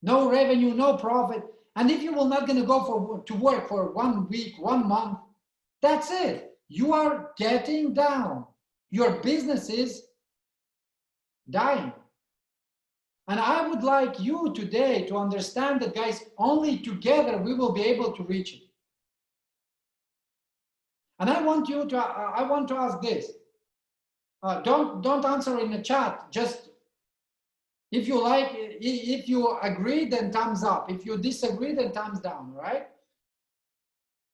No revenue, no profit. And if you will not going to go to work for 1 week, 1 month, that's it. You are getting down. Your business is dying. And I would like you today to understand that, guys, only together we will be able to reach it. And I want to ask this. Don't answer in the chat. Just if you like, if you agree, then thumbs up. If you disagree, then thumbs down, right?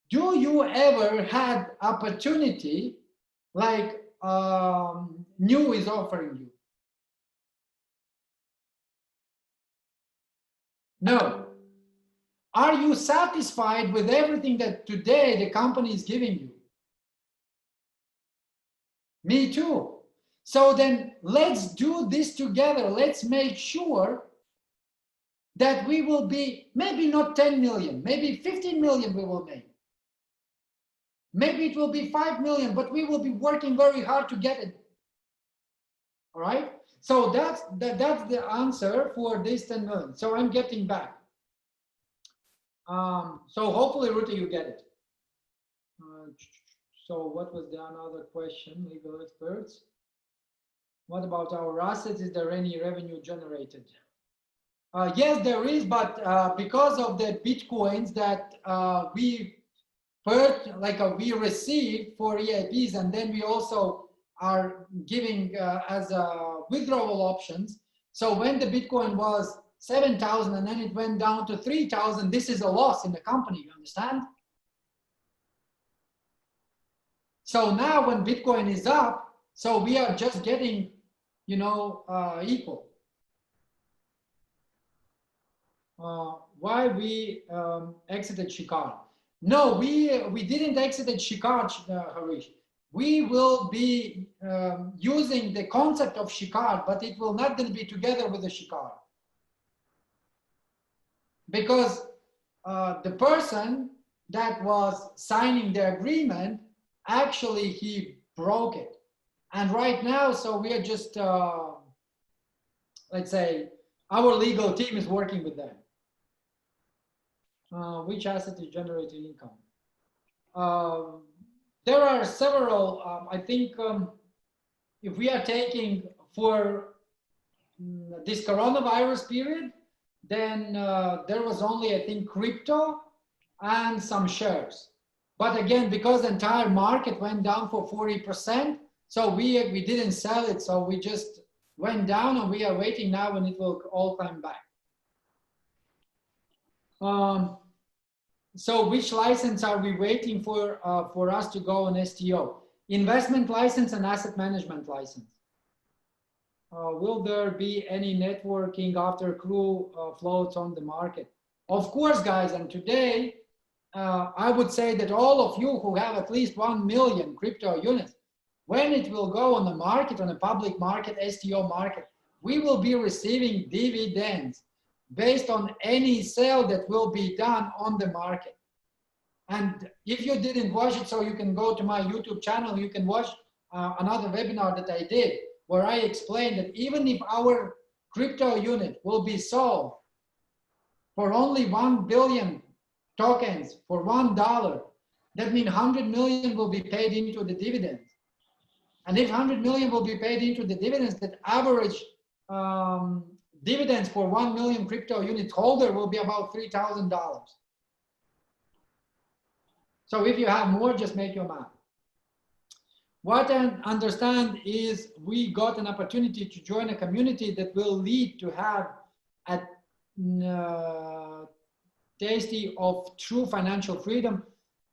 Do you ever had opportunity like New is offering you? No. Are you satisfied with everything that today the company is giving you? Me too. So then let's do this together. Let's make sure that we will be maybe not 10 million, maybe 15 million we will make. Maybe it will be 5 million, but we will be working very hard to get it. All right. So that's the answer for this 10 million. So I'm getting back. So hopefully, Ruta, you get it. So what was the another question? Legal experts. What about our assets? Is there any revenue generated? Yes, there is, but because of the bitcoins that we we receive for EIPs, and then we also are giving as withdrawal options. So when the Bitcoin was 7,000 and then it went down to 3,000, this is a loss in the company, you understand? So now when Bitcoin is up, so we are just getting, you know, equal. Why we exited Shikar? No, we didn't exit Shikar, Harish. We will be using the concept of Shikar, but it will not going to be together with the Shikar. Because the person that was signing the agreement, actually he broke it. And right now, so we are just, let's say, our legal team is working with them. Which asset is generating income? There are several, I think if we are taking for this coronavirus period, then there was only, I think, crypto and some shares. But again, because the entire market went down for 40%, so we didn't sell it. So we just went down and we are waiting now and it will all come back. So which license are we waiting for us to go on STO? Investment license and asset management license. Will there be any networking after CRU floats on the market? Of course, guys, and today, I would say that all of you who have at least 1 million crypto units, when it will go on the market, on a public market, STO market, we will be receiving dividends based on any sale that will be done on the market. And if you didn't watch it, so you can go to my YouTube channel, you can watch another webinar that I did, where I explained that even if our crypto unit will be sold for only 1 billion tokens for $1, that means 100 million will be paid into the dividends. And if 100 million will be paid into the dividends, that average dividends for 1 million crypto unit holder will be about $3,000. So if you have more, just make your math. What I understand is we got an opportunity to join a community that will lead to have a tasty of true financial freedom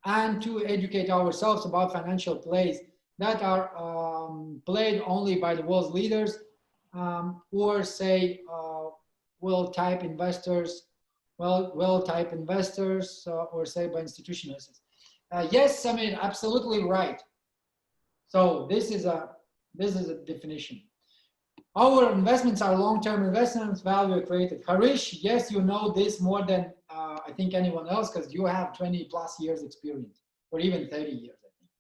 and to educate ourselves about financial plays that are played only by the world's leaders or say well-type investors, well-type investors or say by institutionalists. Yes, Samir, absolutely right. So this is a definition. Our investments are long-term investments, value created. Harish, yes, you know this more than I think anyone else because you have 20 plus years experience or even 30 years, I think.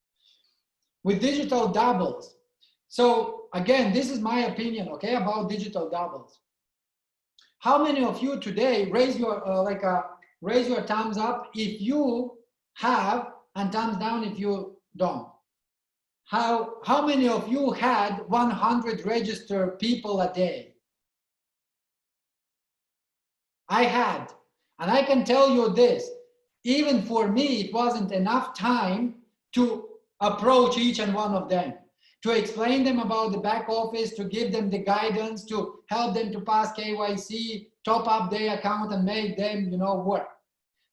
With digital doubles. So again, this is my opinion, okay, about digital doubles. How many of you today raise your raise your thumbs up if you have and thumbs down if you don't? How many of you had 100 registered people a day? I had, and I can tell you this, even for me, it wasn't enough time to approach each and one of them, to explain them about the back office, to give them the guidance, to help them to pass KYC, top up their account and make them, you know, work.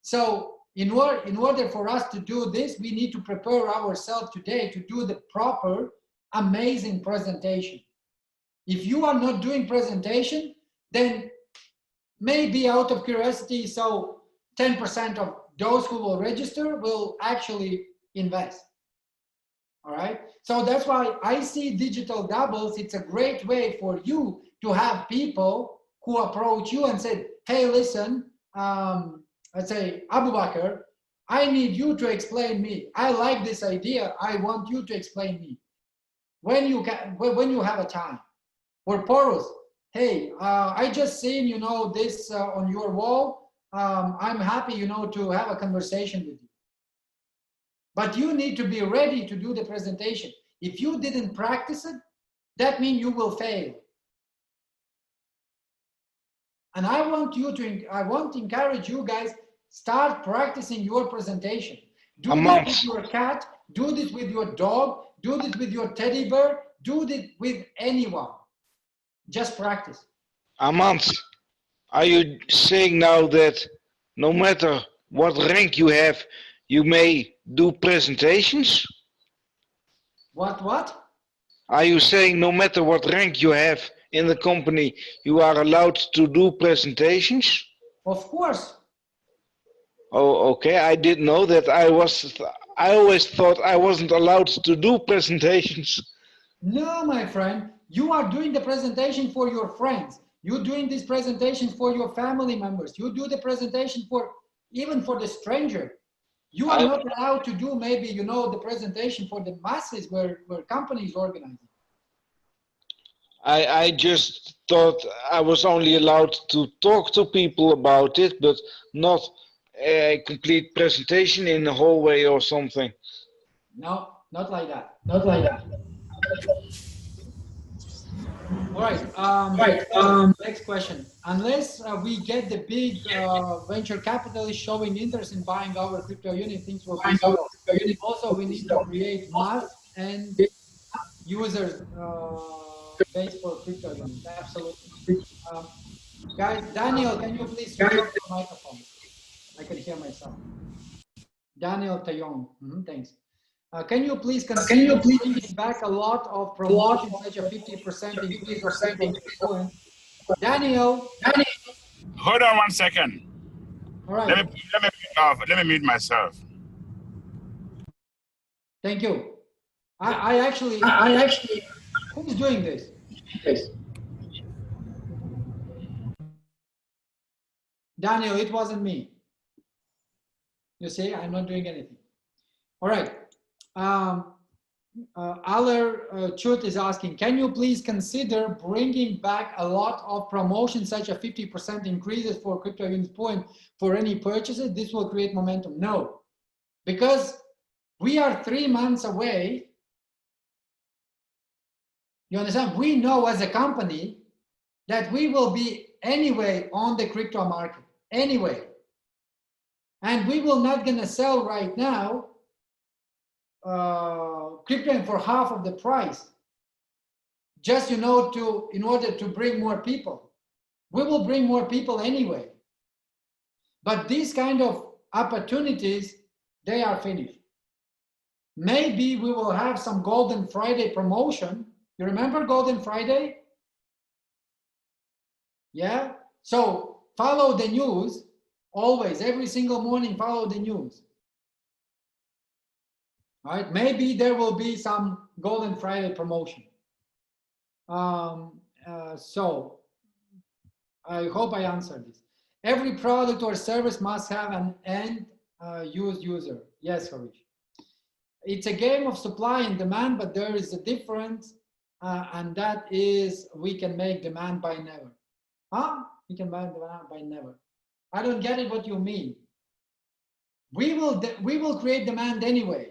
So in order for us to do this, we need to prepare ourselves today to do the proper, amazing presentation. If you are not doing presentation, then maybe out of curiosity, so 10% of those who will register will actually invest. All right. So that's why I see digital doubles. It's a great way for you to have people who approach you and say, hey, listen, let's say Abu Bakr, I need you to explain me. I like this idea. I want you to explain me. When you have a time. Or Porus, hey, I just seen, you know, this on your wall. I'm happy, you know, to have a conversation with you. But you need to be ready to do the presentation. If you didn't practice it, that means you will fail. And I want to encourage you guys, start practicing your presentation. Do this with your cat, do this with your dog, do this with your teddy bear, do this with anyone. Just practice. Armand, are you saying now that no matter what rank you have, you may do presentations? What? Are you saying no matter what rank you have in the company, you are allowed to do presentations? Of course. Oh, okay. I didn't know that. I always thought I wasn't allowed to do presentations. No, my friend, you are doing the presentation for your friends. You're doing this presentation for your family members. You do the presentation even for the stranger. You are not allowed to do maybe, you know, the presentation for the masses where companies organize. I just thought I was only allowed to talk to people about it, but not a complete presentation in the hallway or something. No, not like that. Not like that. All right. Next question. Unless we get the big venture capitalists showing interest in buying our crypto unit, things will be slow. Also, we need to create mass and users base for crypto units. Absolutely. Guys, Daniel, can you please switch off your microphone? I can hear myself. Daniel Tayon, thanks. Can you please consider bringing back a lot of promotions, such a 50% increase or something? Daniel. Hold on 1 second. All right. Let me mute myself. Thank you. I actually. Who's doing this? Daniel, it wasn't me. You see, I'm not doing anything. All right. Aller Chut is asking, can you please consider bringing back a lot of promotions, such a 50% increases for crypto units point for any purchases? This will create momentum. No, because we are 3 months away. You understand? We know as a company that we will be anyway on the crypto market, anyway. And we will not gonna sell right now crypto for half of the price, just, you know, in order to bring more people. We will bring more people anyway. But these kind of opportunities, they are finished. Maybe we will have some Golden Friday promotion. You remember Golden Friday? Yeah? So follow the news, always, every single morning, follow the news. All right, maybe there will be some Golden Friday promotion. So I hope I answered this. Every product or service must have an end use user. Yes, Harish. It's a game of supply and demand, but there is a difference, and that is we can make demand by never. Huh? We can make demand by never. I don't get it what you mean. We will create demand anyway.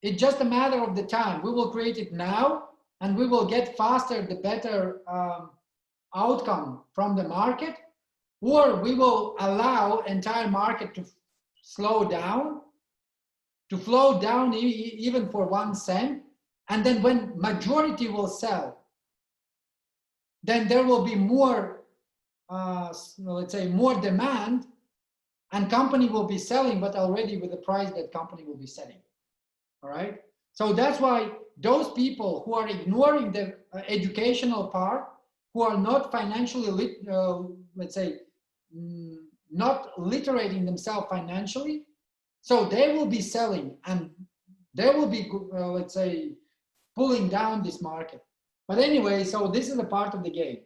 It's just a matter of the time. We will create it now, and we will get faster the better outcome from the market, or we will allow entire market to slow down, to flow down even for 1 cent, and then when majority will sell, then there will be more, let's say, more demand, and company will be selling, but already with the price that company will be setting. All right. So that's why those people who are ignoring the educational part, who are not financially, let's say, not literating themselves financially, so they will be selling and they will be, let's say, pulling down this market. But anyway, so this is a part of the game.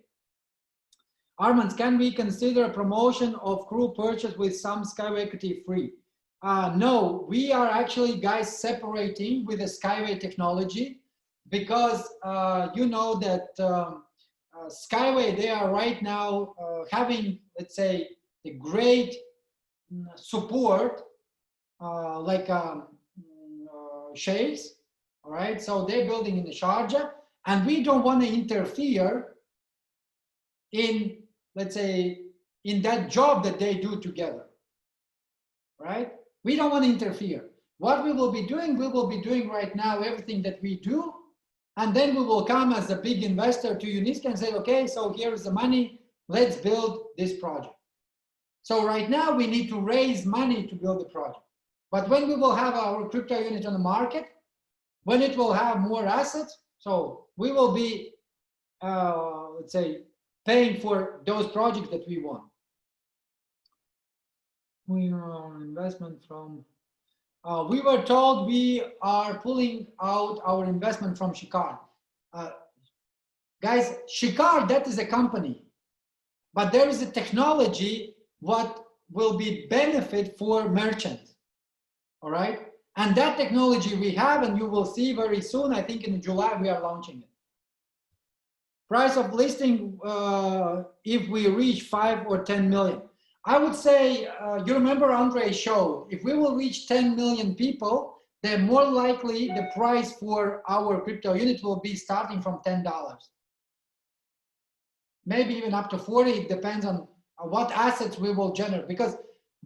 Armand, can we consider a promotion of CRU purchase with some SkyW equity free? No, we are actually, guys, separating with the Skyway technology because you know that Skyway, they are right now having, let's say, the great support like sheikhs, all right? So they're building in the Sharjah, and we don't want to interfere in, let's say, in that job that they do together, right? We don't want to interfere. What we will be doing right now everything that we do, and then we will come as a big investor to UNESCO and say, okay, so here's the money, let's build this project. So right now we need to raise money to build the project. But when we will have our crypto unit on the market, when it will have more assets, so we will be, let's say, paying for those projects that we want. We are investment from, we were told we are pulling out our investment from Shikar. Guys, Shikar, that is a company, but there is a technology what will be benefit for merchants, all right? And that technology we have, and you will see very soon, I think in July we are launching it. Price of listing, if we reach 5 or 10 million. I would say, you remember Andre's show, if we will reach 10 million people, then more likely the price for our crypto unit will be starting from $10. Maybe even up to 40, it depends on what assets we will generate, because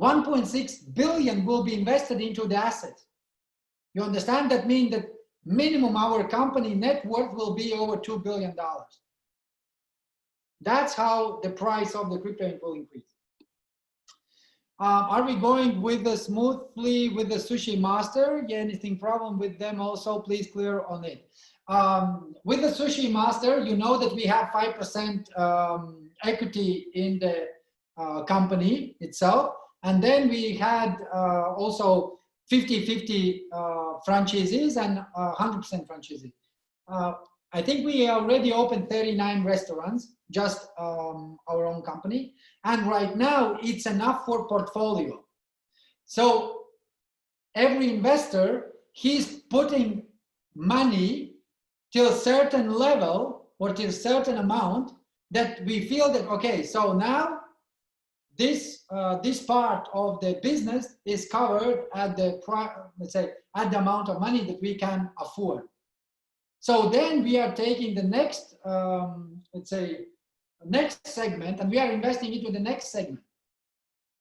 1.6 billion will be invested into the assets. You understand? That means that minimum our company net worth will be over $2 billion. That's how the price of the crypto will increase. Are we going with the smoothly with the Sushi Master? Yeah, anything problem with them also, please clear on it. With the Sushi Master, you know that we have 5% equity in the company itself. And then we had also 50-50 franchisees and 100% franchisees. I think we already opened 39 restaurants, just our own company. And right now it's enough for portfolio. So every investor, he's putting money till a certain level or till a certain amount that we feel that, okay, so now this part of the business is covered at the, let's say, at the amount of money that we can afford. So then we are taking the next, let's say, next segment, and we are investing into the next segment.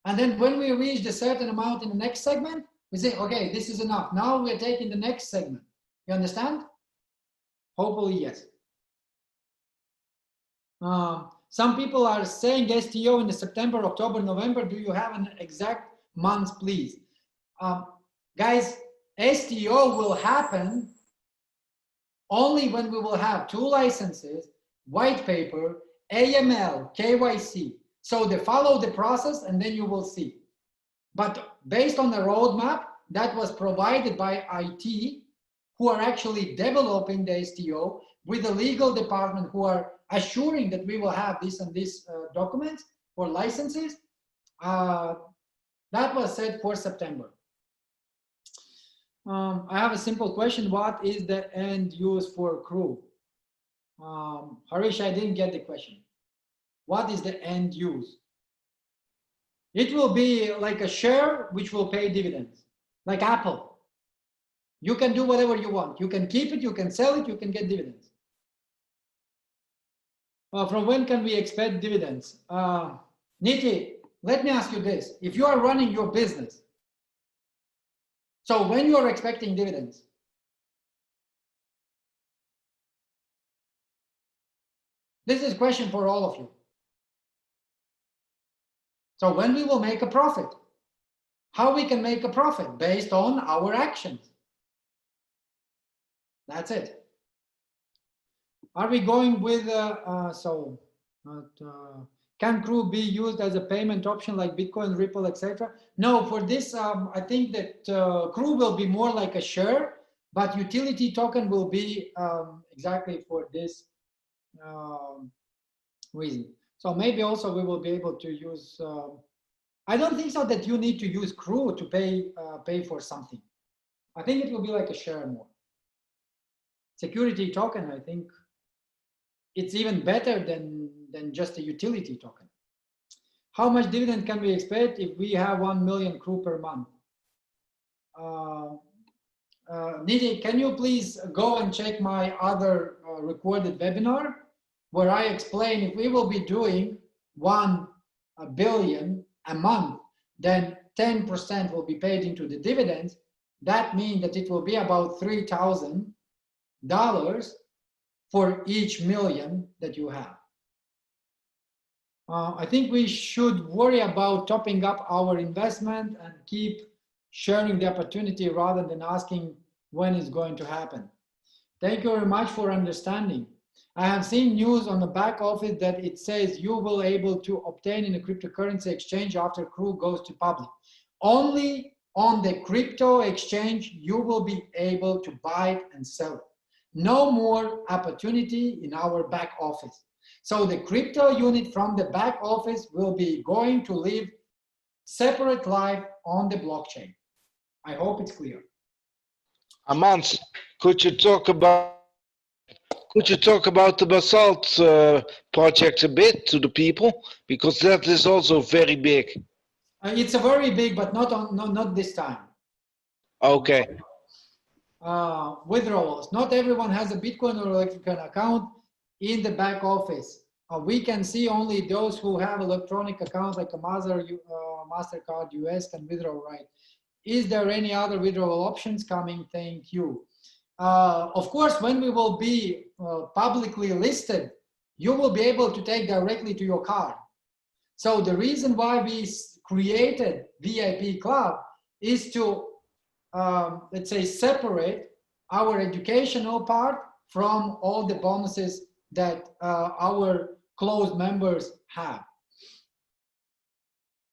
And then when we reach a certain amount in the next segment, we say, okay, this is enough. Now we are taking the next segment. You understand? Hopefully, yes. Some people are saying STO in the September, October, November. Do you have an exact month, please? Guys, STO will happen only when we will have 2 licenses, white paper, AML, KYC. So they follow the process and then you will see. But based on the roadmap that was provided by IT, who are actually developing the STO with the legal department who are assuring that we will have this and this documents or licenses, that was set for September. I have a simple question. What is the end use for CRU? Harish, I didn't get the question. What is the end use? It will be like a share which will pay dividends, like Apple. You can do whatever you want. You can keep it, you can sell it, you can get dividends. From when can we expect dividends? Niti, let me ask you this. If you are running your business, so when you are expecting dividends? This is a question for all of you. So when we will make a profit? How we can make a profit? Based on our actions. That's it. Are we going with, can CRU be used as a payment option like Bitcoin, Ripple, etc.? No, for this, I think that CRU will be more like a share, but utility token will be exactly for this reason. So maybe also we will be able to use I don't think so that you need to use CRU to pay for something. I think it will be like a share more. Security token, I think it's even better than just a utility token. How much dividend can we expect if we have 1 million CRU per month? Nidhi, can you please go and check my other recorded webinar where I explain if we will be doing 1 billion a month, then 10% will be paid into the dividends. That means that it will be about $3,000 for each million that you have. I think we should worry about topping up our investment and keep sharing the opportunity rather than asking when it's going to happen. Thank you very much for understanding. I have seen news on the back office that it says you will able to obtain in a cryptocurrency exchange after CRU goes to public. Only on the crypto exchange you will be able to buy it and sell it. No more opportunity in our back office. So the crypto unit from the back office will be going to live separate life on the blockchain. I hope it's clear. Amans, could you talk about the Basalt project a bit to the people, because that is also very big. It's a very big, but not this time. Okay. Withdrawals. Not everyone has a Bitcoin or electronic account in the back office. We can see only those who have electronic accounts like a MasterCard US can withdraw, right? Is there any other withdrawal options coming? Thank you. Of course, when we will be publicly listed, you will be able to take directly to your card. So the reason why we created VIP Club is to, let's say, separate our educational part from all the bonuses that our closed members have.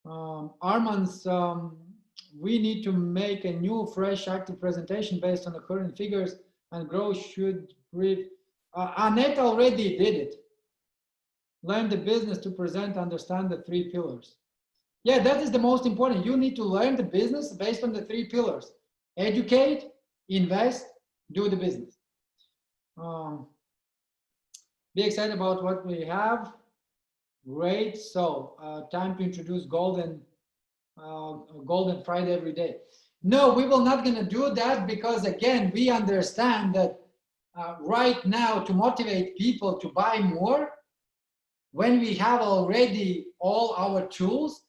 Arman's, we need to make a new, fresh, active presentation based on the current figures, and growth should brief. Annette already did it. Learn the business to present, understand the 3 pillars. Yeah, that is the most important. You need to learn the business based on the 3 pillars. Educate, invest, do the business. Be excited about what we have. Great. So time to introduce Golden Friday every day. No, we will not going to do that because, again, we understand that right now to motivate people to buy more, when we have already all our tools,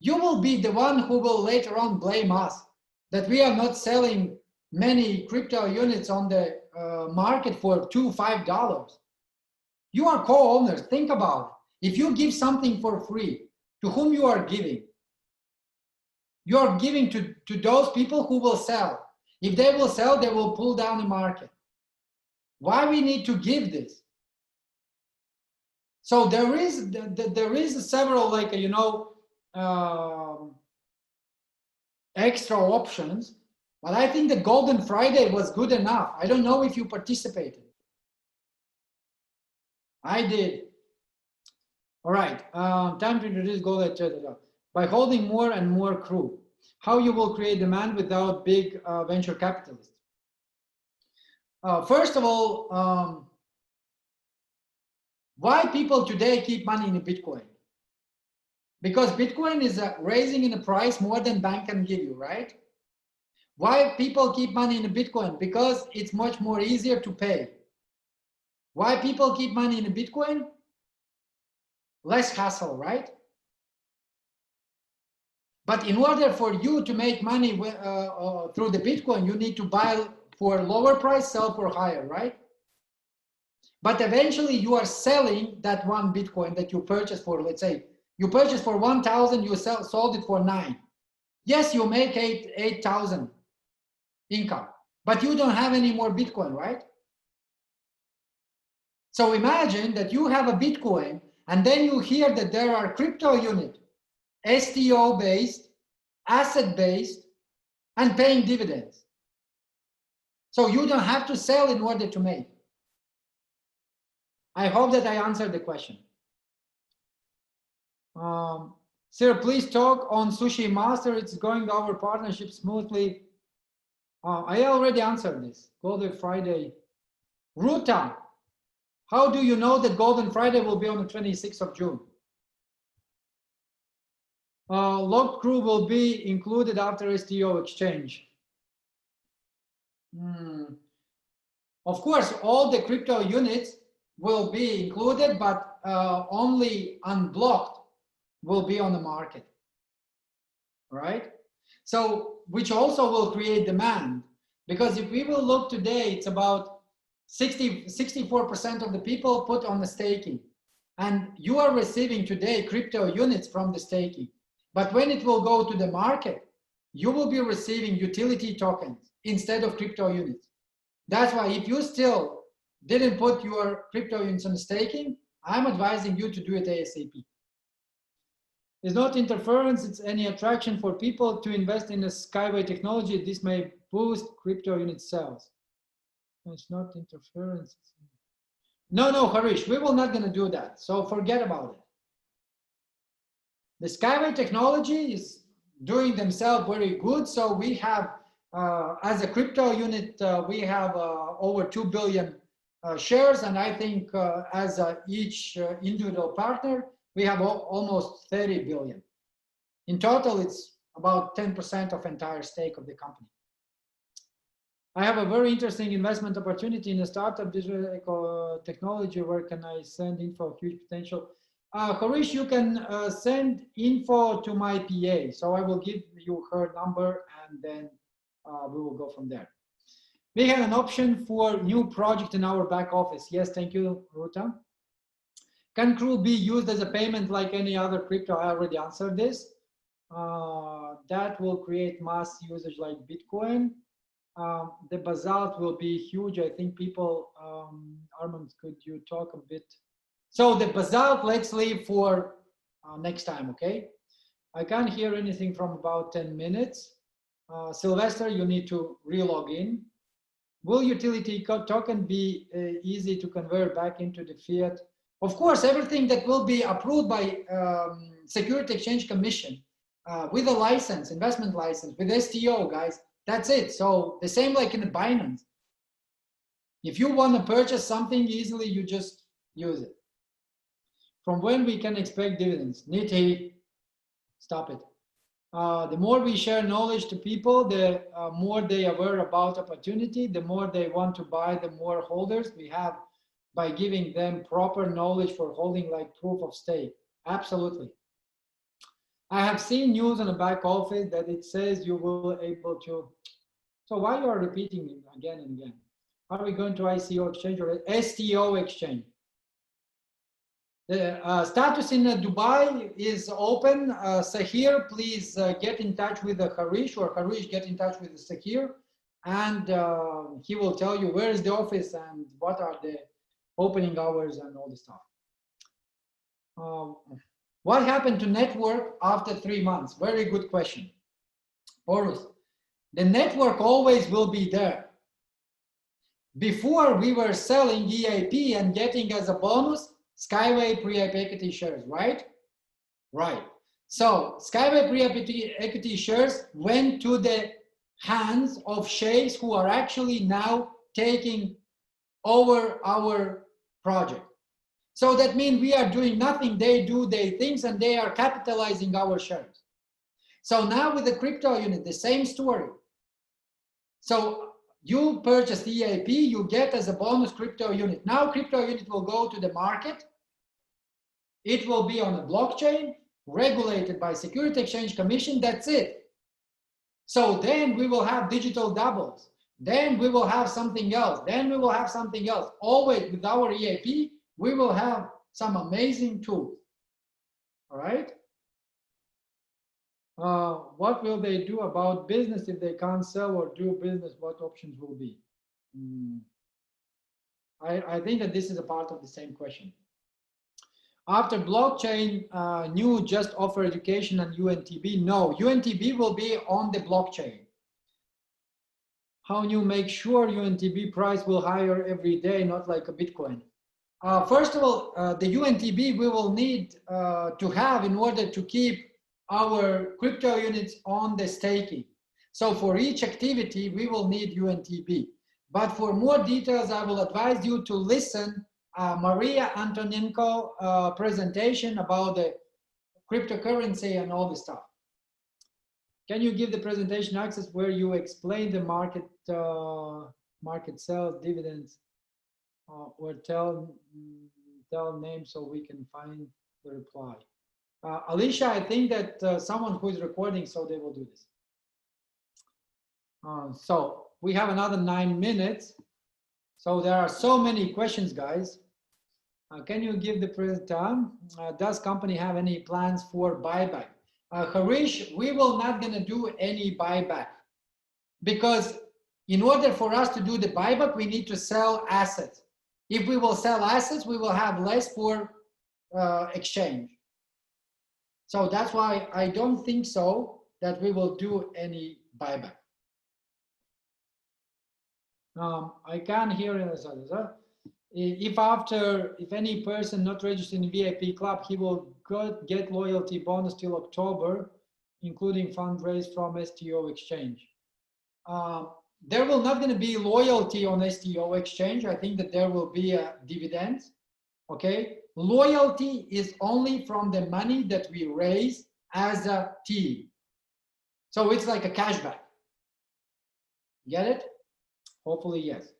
you will be the one who will later on blame us that we are not selling many crypto units on the market for $2, $5. You are co-owners. Think about it. If you give something for free, to whom you are giving? You are giving to those people who will sell. If they will sell, they will pull down the market. Why we need to give this? So there is several, like, you know, extra options, but I think the Golden Friday was good enough. I don't know if you participated. I did. All right, time to introduce Gold. By holding more and more CRU, how you will create demand without big venture capitalists. First of all, why people today keep money in Bitcoin? Because Bitcoin is raising in the price more than bank can give you, right? Why people keep money in Bitcoin? Because it's much more easier to pay. Why people keep money in Bitcoin? Less hassle, right? But in order for you to make money through the Bitcoin, you need to buy for lower price, sell for higher, right? But eventually you are selling that one Bitcoin that you purchased for, let's say, you purchased for 1,000, you sold it for 9. Yes, you make 8,000 income, but you don't have any more Bitcoin, right? So imagine that you have a Bitcoin and then you hear that there are crypto units, STO based, asset based, and paying dividends. So you don't have to sell in order to make. I hope that I answered the question. Sir, please talk on Sushi Master. It's going our partnership smoothly. I already answered this. Golden Friday. Ruta, how do you know that Golden Friday will be on the 26th of June? Locked crew will be included after STO exchange. Of course, all the crypto units will be included, but only unblocked will be on the market, right? So, which also will create demand, because if we will look today, it's about 64% of the people put on the staking, and you are receiving today crypto units from the staking. But when it will go to the market, you will be receiving utility tokens instead of crypto units. That's why if you still didn't put your crypto units on staking, I'm advising you to do it ASAP. It's not interference, it's any attraction for people to invest in a Skyway technology. This may boost crypto unit sales. It's not interference. No, Harish, we will not gonna do that. So forget about it. The Skyway technology is doing themselves very good. So we have, as a crypto unit, we have over 2 billion shares. And I think as each individual partner, we have almost 30 billion. In total, it's about 10% of entire stake of the company. I have a very interesting investment opportunity in a startup digital technology. Where can I send info? Huge potential. Harish, you can send info to my PA. So I will give you her number and then we will go from there. We have an option for new project in our back office. Yes, thank you, Ruta. Can CRU be used as a payment like any other crypto? I already answered this. That will create mass usage like Bitcoin. The Basalt will be huge. I think people, Armand, could you talk a bit? So the Basalt, let's leave for next time, okay? I can't hear anything from about 10 minutes. Sylvester, you need to re-log in. Will utility token be easy to convert back into the fiat? Of course, everything that will be approved by Security Exchange Commission with a license, investment license, with STO, guys, that's it. So the same like in the Binance. If you want to purchase something easily, you just use it. From when we can expect dividends? Niti, stop it. The more we share knowledge to people, the more they are aware about opportunity, the more they want to buy, the more holders we have by giving them proper knowledge for holding like proof of stake. Absolutely. I have seen news on the back office that it says you will able to. So why you are repeating it again and again? Are we going to ICO exchange or STO exchange? The status in Dubai is open. Sahir, please get in touch with Harish, or Harish get in touch with Sahir, and he will tell you where is the office and what are the opening hours and all this stuff. What happened to network after 3 months? Very good question. Horus, the network always will be there. Before we were selling EIP and getting as a bonus Skyway pre-equity shares, right? Right. So Skyway pre-equity shares went to the hands of sheikhs who are actually now taking over our project. So that means we are doing nothing, they do their things, and they are capitalizing our shares. So now with the crypto unit, the same story. So you purchase the EIP, you get as a bonus crypto unit. Now crypto unit will go to the market. It will be on a blockchain, regulated by Security Exchange Commission, that's it. So then we will have digital doubles. Then we will have something else. Then we will have something else. Always with our EIP, we will have some amazing tools. All right? What will they do about business if they can't sell or do business? What options will be? I think that this is a part of the same question. After blockchain, new just offer education and UNTB? No, UNTB will be on the blockchain. How you make sure UNTB price will higher every day, not like a Bitcoin? First of all, the UNTB we will need to have in order to keep our crypto units on the staking. So for each activity, we will need UNTB. But for more details, I will advise you to listen Maria Antonenko presentation about the cryptocurrency and all this stuff. Can you give the presentation access where you explain the market sales, dividends, or tell names so we can find the reply? Alicia, I think that someone who is recording, so they will do this. So we have another 9 minutes. So there are so many questions, guys. Can you give the present time? Does company have any plans for buyback? Harish, we will not gonna do any buyback because in order for us to do the buyback, we need to sell assets. If we will sell assets, we will have less for exchange. So that's why I don't think so that we will do any buyback. I can't hear it. If any person not registered in VIP club, he will get loyalty bonus till October, including fundraise from STO exchange. There will not going to be loyalty on STO exchange. I think that there will be a dividend. Okay, loyalty is only from the money that we raise as a team. So it's like a cashback. Get it? Hopefully, yes.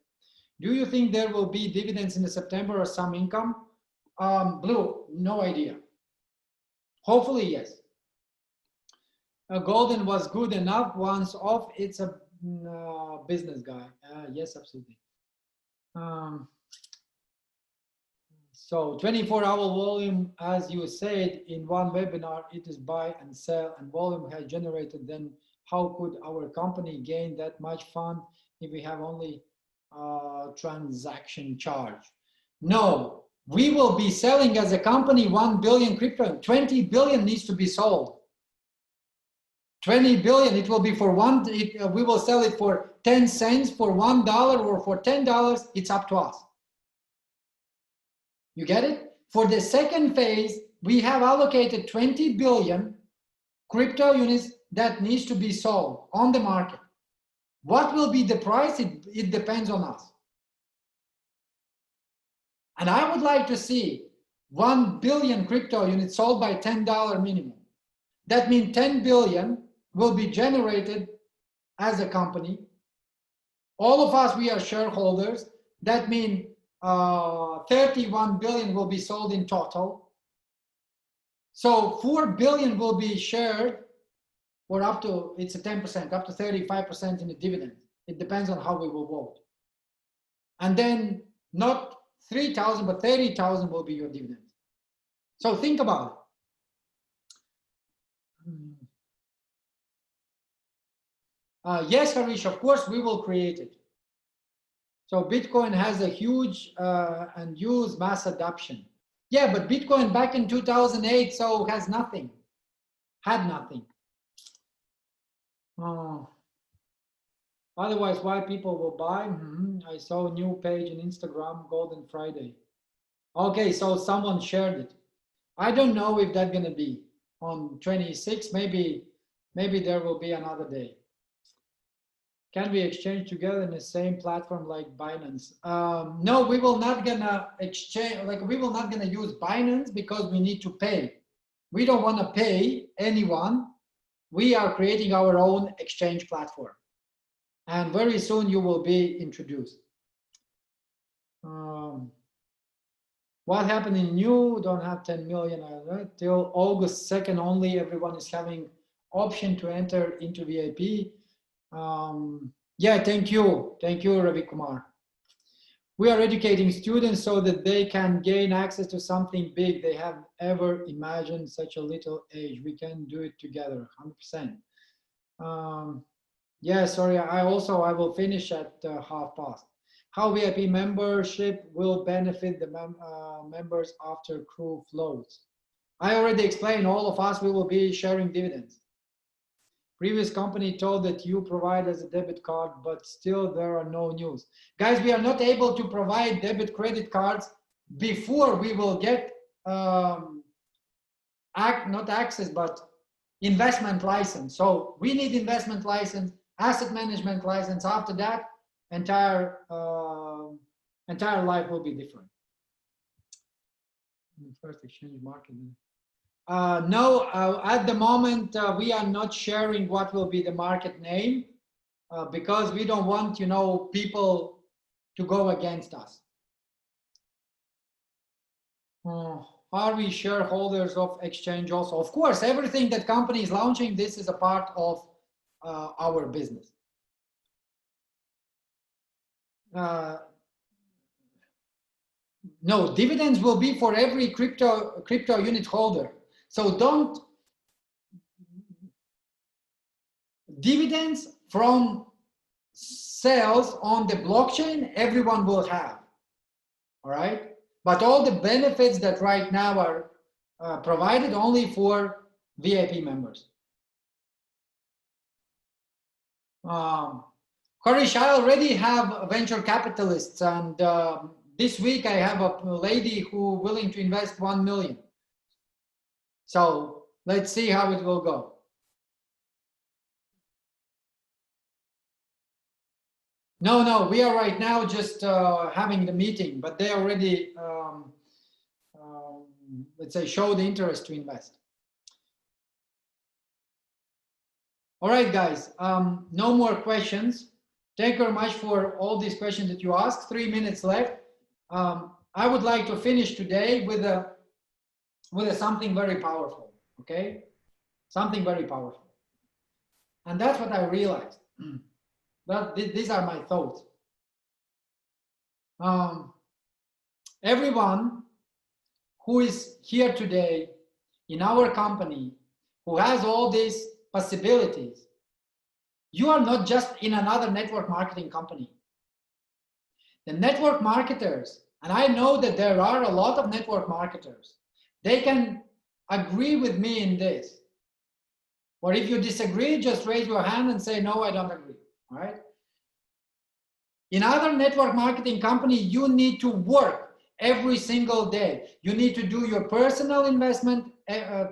Do you think there will be dividends in the September or some income? Blue, no idea. Hopefully, yes. Golden was good enough. Once off, it's a business guy. Yes, absolutely. So 24-hour volume, as you said in one webinar, it is buy and sell, and volume has generated. Then how could our company gain that much fund if we have only transaction charge? No, we will be selling as a company 1 billion crypto. 20 billion needs to be sold. 20 billion, it will be for we will sell it for 10 cents, for $1, or for $10. It's up to us. You get it? For the second phase, we have allocated 20 billion crypto units that needs to be sold on the market. What will be the price? It depends on us. And I would like to see 1 billion crypto units sold by $10 minimum. That means 10 billion will be generated as a company. All of us, we are shareholders. That means 31 billion will be sold in total. So 4 billion will be shared, or up to, it's a 10%, up to 35% in the dividend. It depends on how we will vote. And then not 3,000, but 30,000 will be your dividend. So think about it. Yes, Harish, of course, we will create it. So Bitcoin has a huge and huge mass adoption. Yeah, but Bitcoin back in 2008, so has nothing, had nothing. Otherwise, why people will buy? I saw a new page in Instagram, Golden Friday. Okay, so someone shared it. I don't know if that's gonna be on 26. Maybe there will be another day. Can we exchange together in the same platform like Binance? No, we will not gonna exchange, we will not gonna use Binance because we need to pay. We don't wanna pay anyone. We are creating our own exchange platform. And very soon you will be introduced. What happened in new? Don't have 10 million, right? Till August 2nd only, everyone is having option to enter into VIP. Yeah, thank you, Ravi Kumar. We are educating students so that they can gain access to something big they have ever imagined. Such a little age, we can do it together, 100%. Yeah, sorry, I will finish at 1:30. How VIP membership will benefit the members after CRU flows? I already explained, all of us, we will be sharing dividends. Previous company told that you provide as a debit card, but still there are no news. Guys, we are not able to provide debit credit cards before we will get not access, but investment license. So we need investment license, asset management license. After that, entire life will be different. First exchange market. No, at the moment we are not sharing what will be the market name because we don't want, you know, people to go against us. Are we shareholders of exchange also? Of course, everything that company is launching, this is a part of our business. No, dividends will be for every crypto unit holder. So don't, dividends from sales on the blockchain, everyone will have, all right? But all the benefits that right now are provided only for VIP members. Harish, I already have venture capitalists, and this week I have a lady who willing to invest 1 million. So let's see how it will go. No, we are right now just having the meeting, but they already, let's say, show the interest to invest. All right, guys, no more questions. Thank you very much for all these questions that you asked. 3 minutes left. I would like to finish today with something very powerful, okay? Something very powerful. And that's what I realized. But these are my thoughts. Everyone who is here today in our company, who has all these possibilities, you are not just in another network marketing company. The network marketers, and I know that there are a lot of network marketers, they can agree with me in this. Or if you disagree, just raise your hand and say, no, I don't agree. All right. In other network marketing company, you need to work every single day. You need to do your personal investment,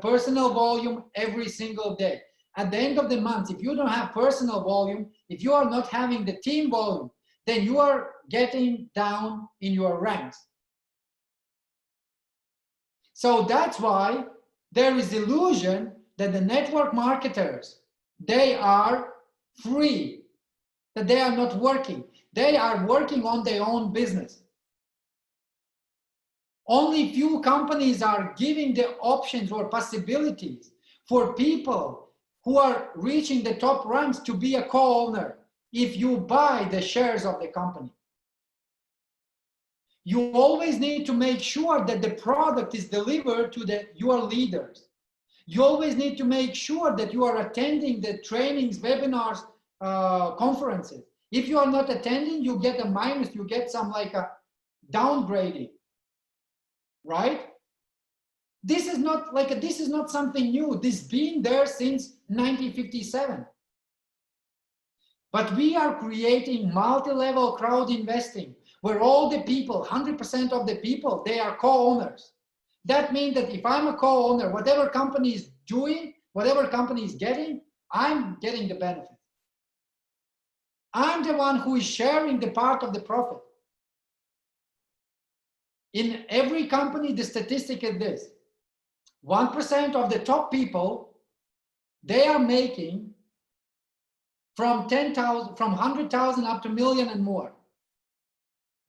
personal volume every single day. At the end of the month, if you don't have personal volume, if you are not having the team volume, then you are getting down in your ranks. So that's why there is illusion that the network marketers, they are free, that they are not working. They are working on their own business. Only few companies are giving the options or possibilities for people who are reaching the top ranks to be a co-owner if you buy the shares of the company. You always need to make sure that the product is delivered to your leaders. You always need to make sure that you are attending the trainings, webinars, conferences. If you are not attending, you get a minus, you get some like a downgrading, right? This is not something new. This has been there since 1957. But we are creating multi-level crowd investing where all the people, 100% of the people, they are co-owners. That means that if I'm a co-owner, whatever company is doing, whatever company is getting, I'm getting the benefit. I'm the one who is sharing the part of the profit. In every company, the statistic is this. 1% of the top people, they are making from 10,000, from 100,000 up to million and more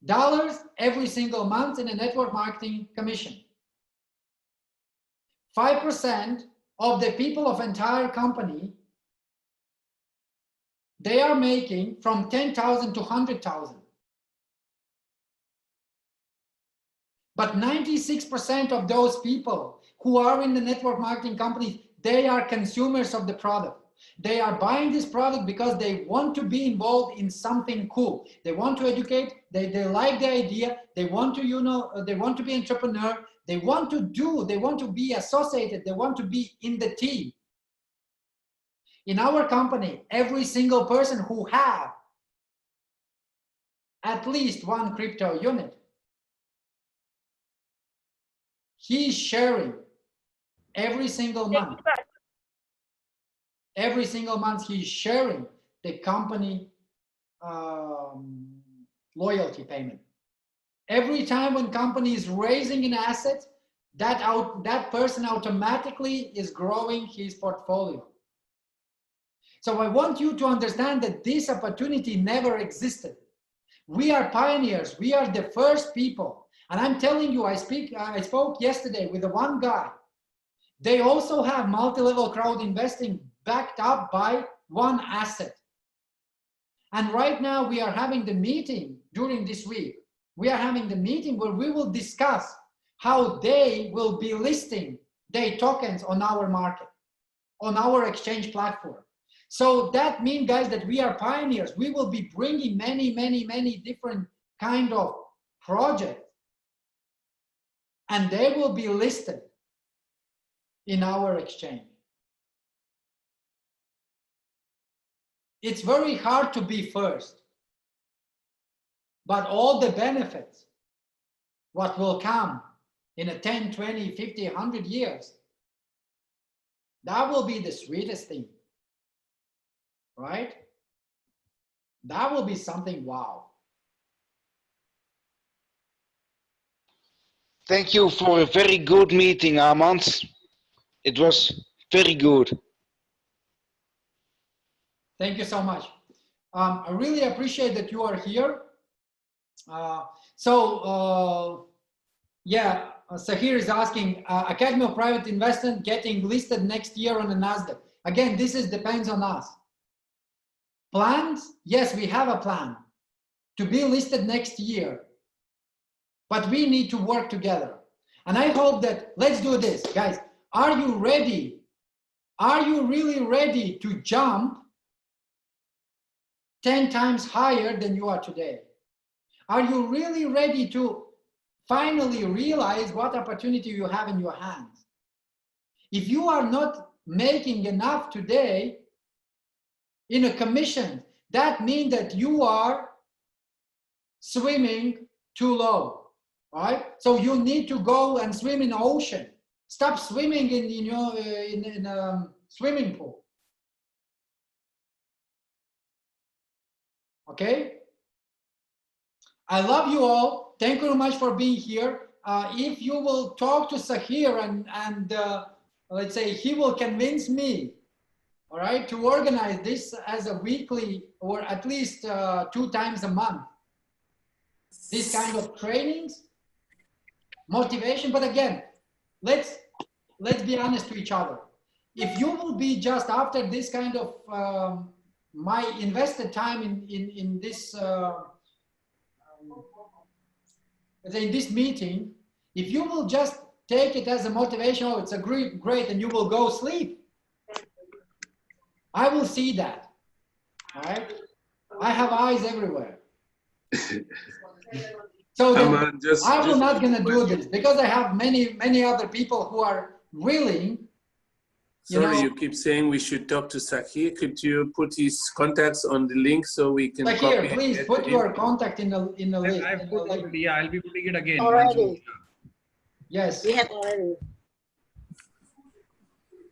dollars every single month in a network marketing commission. 5% of the people of entire company, they are making from 10,000 to 100,000. But 96% of those people who are in the network marketing companies, they are consumers of the product. They are buying this product because they want to be involved in something cool. They want to educate, they like the idea, they want to, they want to be entrepreneur, they want to be associated, they want to be in the team. In our company, every single person who have at least one crypto unit, he is sharing every single month every single month he's sharing the company loyalty payment. Every time when company is raising an asset, that person automatically is growing his portfolio. So I want you to understand that this opportunity never existed. We are pioneers. We are the first people. And I'm telling you, I spoke yesterday with the one guy. They also have multi-level crowd investing backed up by one asset. And right now we are having the meeting during this week. We are having the meeting where we will discuss how they will be listing their tokens on our market, on our exchange platform. So that means, guys, that we are pioneers. We will be bringing many different kind of projects, and they will be listed in our exchange. It's very hard to be first, but all the benefits, what will come in a 10, 20, 50, 100 years, that will be the sweetest thing, right? That will be something wow. Thank you for a very good meeting, Armand. It was very good. Thank you so much. I really appreciate that you are here. Yeah, Sahir is asking, Academy of Private Investment getting listed next year on the NASDAQ. Again, this depends on us. Plans? Yes, we have a plan to be listed next year, but we need to work together. And I hope that, let's do this, guys. Are you ready? Are you really ready to jump 10 times higher than you are today? Are you really ready to finally realize what opportunity you have in your hands? If you are not making enough today in a commission, that means that you are swimming too low, right? So you need to go and swim in the ocean. Stop swimming in a swimming pool. Okay? I love you all. Thank you very much for being here. If you will talk to Sahir and let's say he will convince me, all right, to organize this as a weekly or at least 2 times a month, this kind of trainings, motivation. But again, let's be honest to each other. If you will be just after this kind of my invested time in this in this meeting, if you will just take it as a motivation, oh, it's a great, and you will go sleep, I will see that. All right, I have eyes everywhere. So then I will not gonna do this because I have many other people who are willing. Sorry, you keep saying we should talk to Sahir. Could you put his contacts on the link so we can Sahir, please put your contact in the link. I've put already. Yeah, I'll be putting it again. Already. Yes. We have already.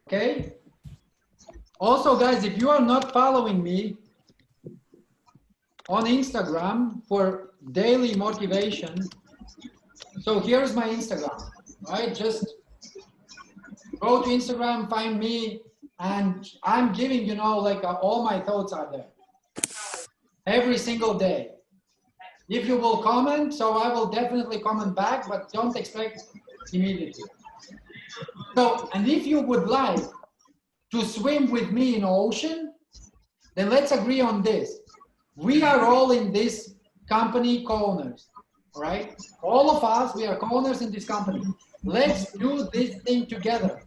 Okay. Also, guys, if you are not following me on Instagram for daily motivation, so here's my Instagram, right? Just go to Instagram, find me, and I'm giving, you know, like all my thoughts are there every single day. If you will comment, so I will definitely comment back, but don't expect immediately. So, and if you would like to swim with me in the ocean, then let's agree on this. We are all in this company co-owners, right? All of us, we are co-owners in this company. Let's do this thing together.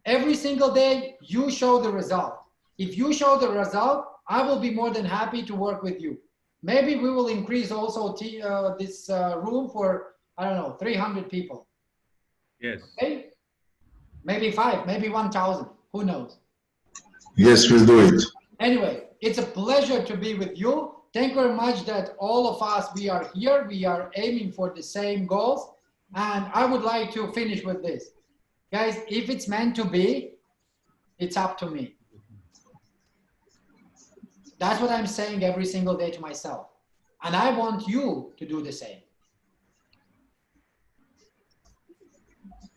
Every single day, you show the result. If you show the result, I will be more than happy to work with you. Maybe we will increase also this room for, I don't know, 300 people. Yes. Okay? Maybe 5, maybe 1,000, who knows? Yes, we'll do it. Anyway, it's a pleasure to be with you. Thank you very much that all of us, we are here. We are aiming for the same goals. And I would like to finish with this. Guys, if it's meant to be, it's up to me. That's what I'm saying every single day to myself. And I want you to do the same.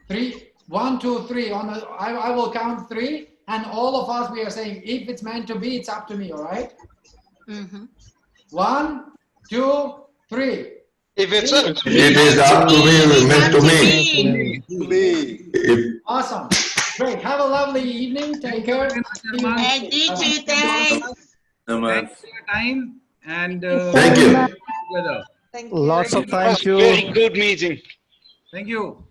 3, 1, 2, 3. I will count 3, and all of us, we are saying, if it's meant to be, it's up to me, all right? Mm-hmm. 1, 2, 3. If it's up to me, It is up to me, meant to me. Awesome. Great. Have a lovely evening. Take care. And you too, thanks. Thanks for your time and Thank you. together. Thank you. Lots of thank you. very good meeting. Thank you.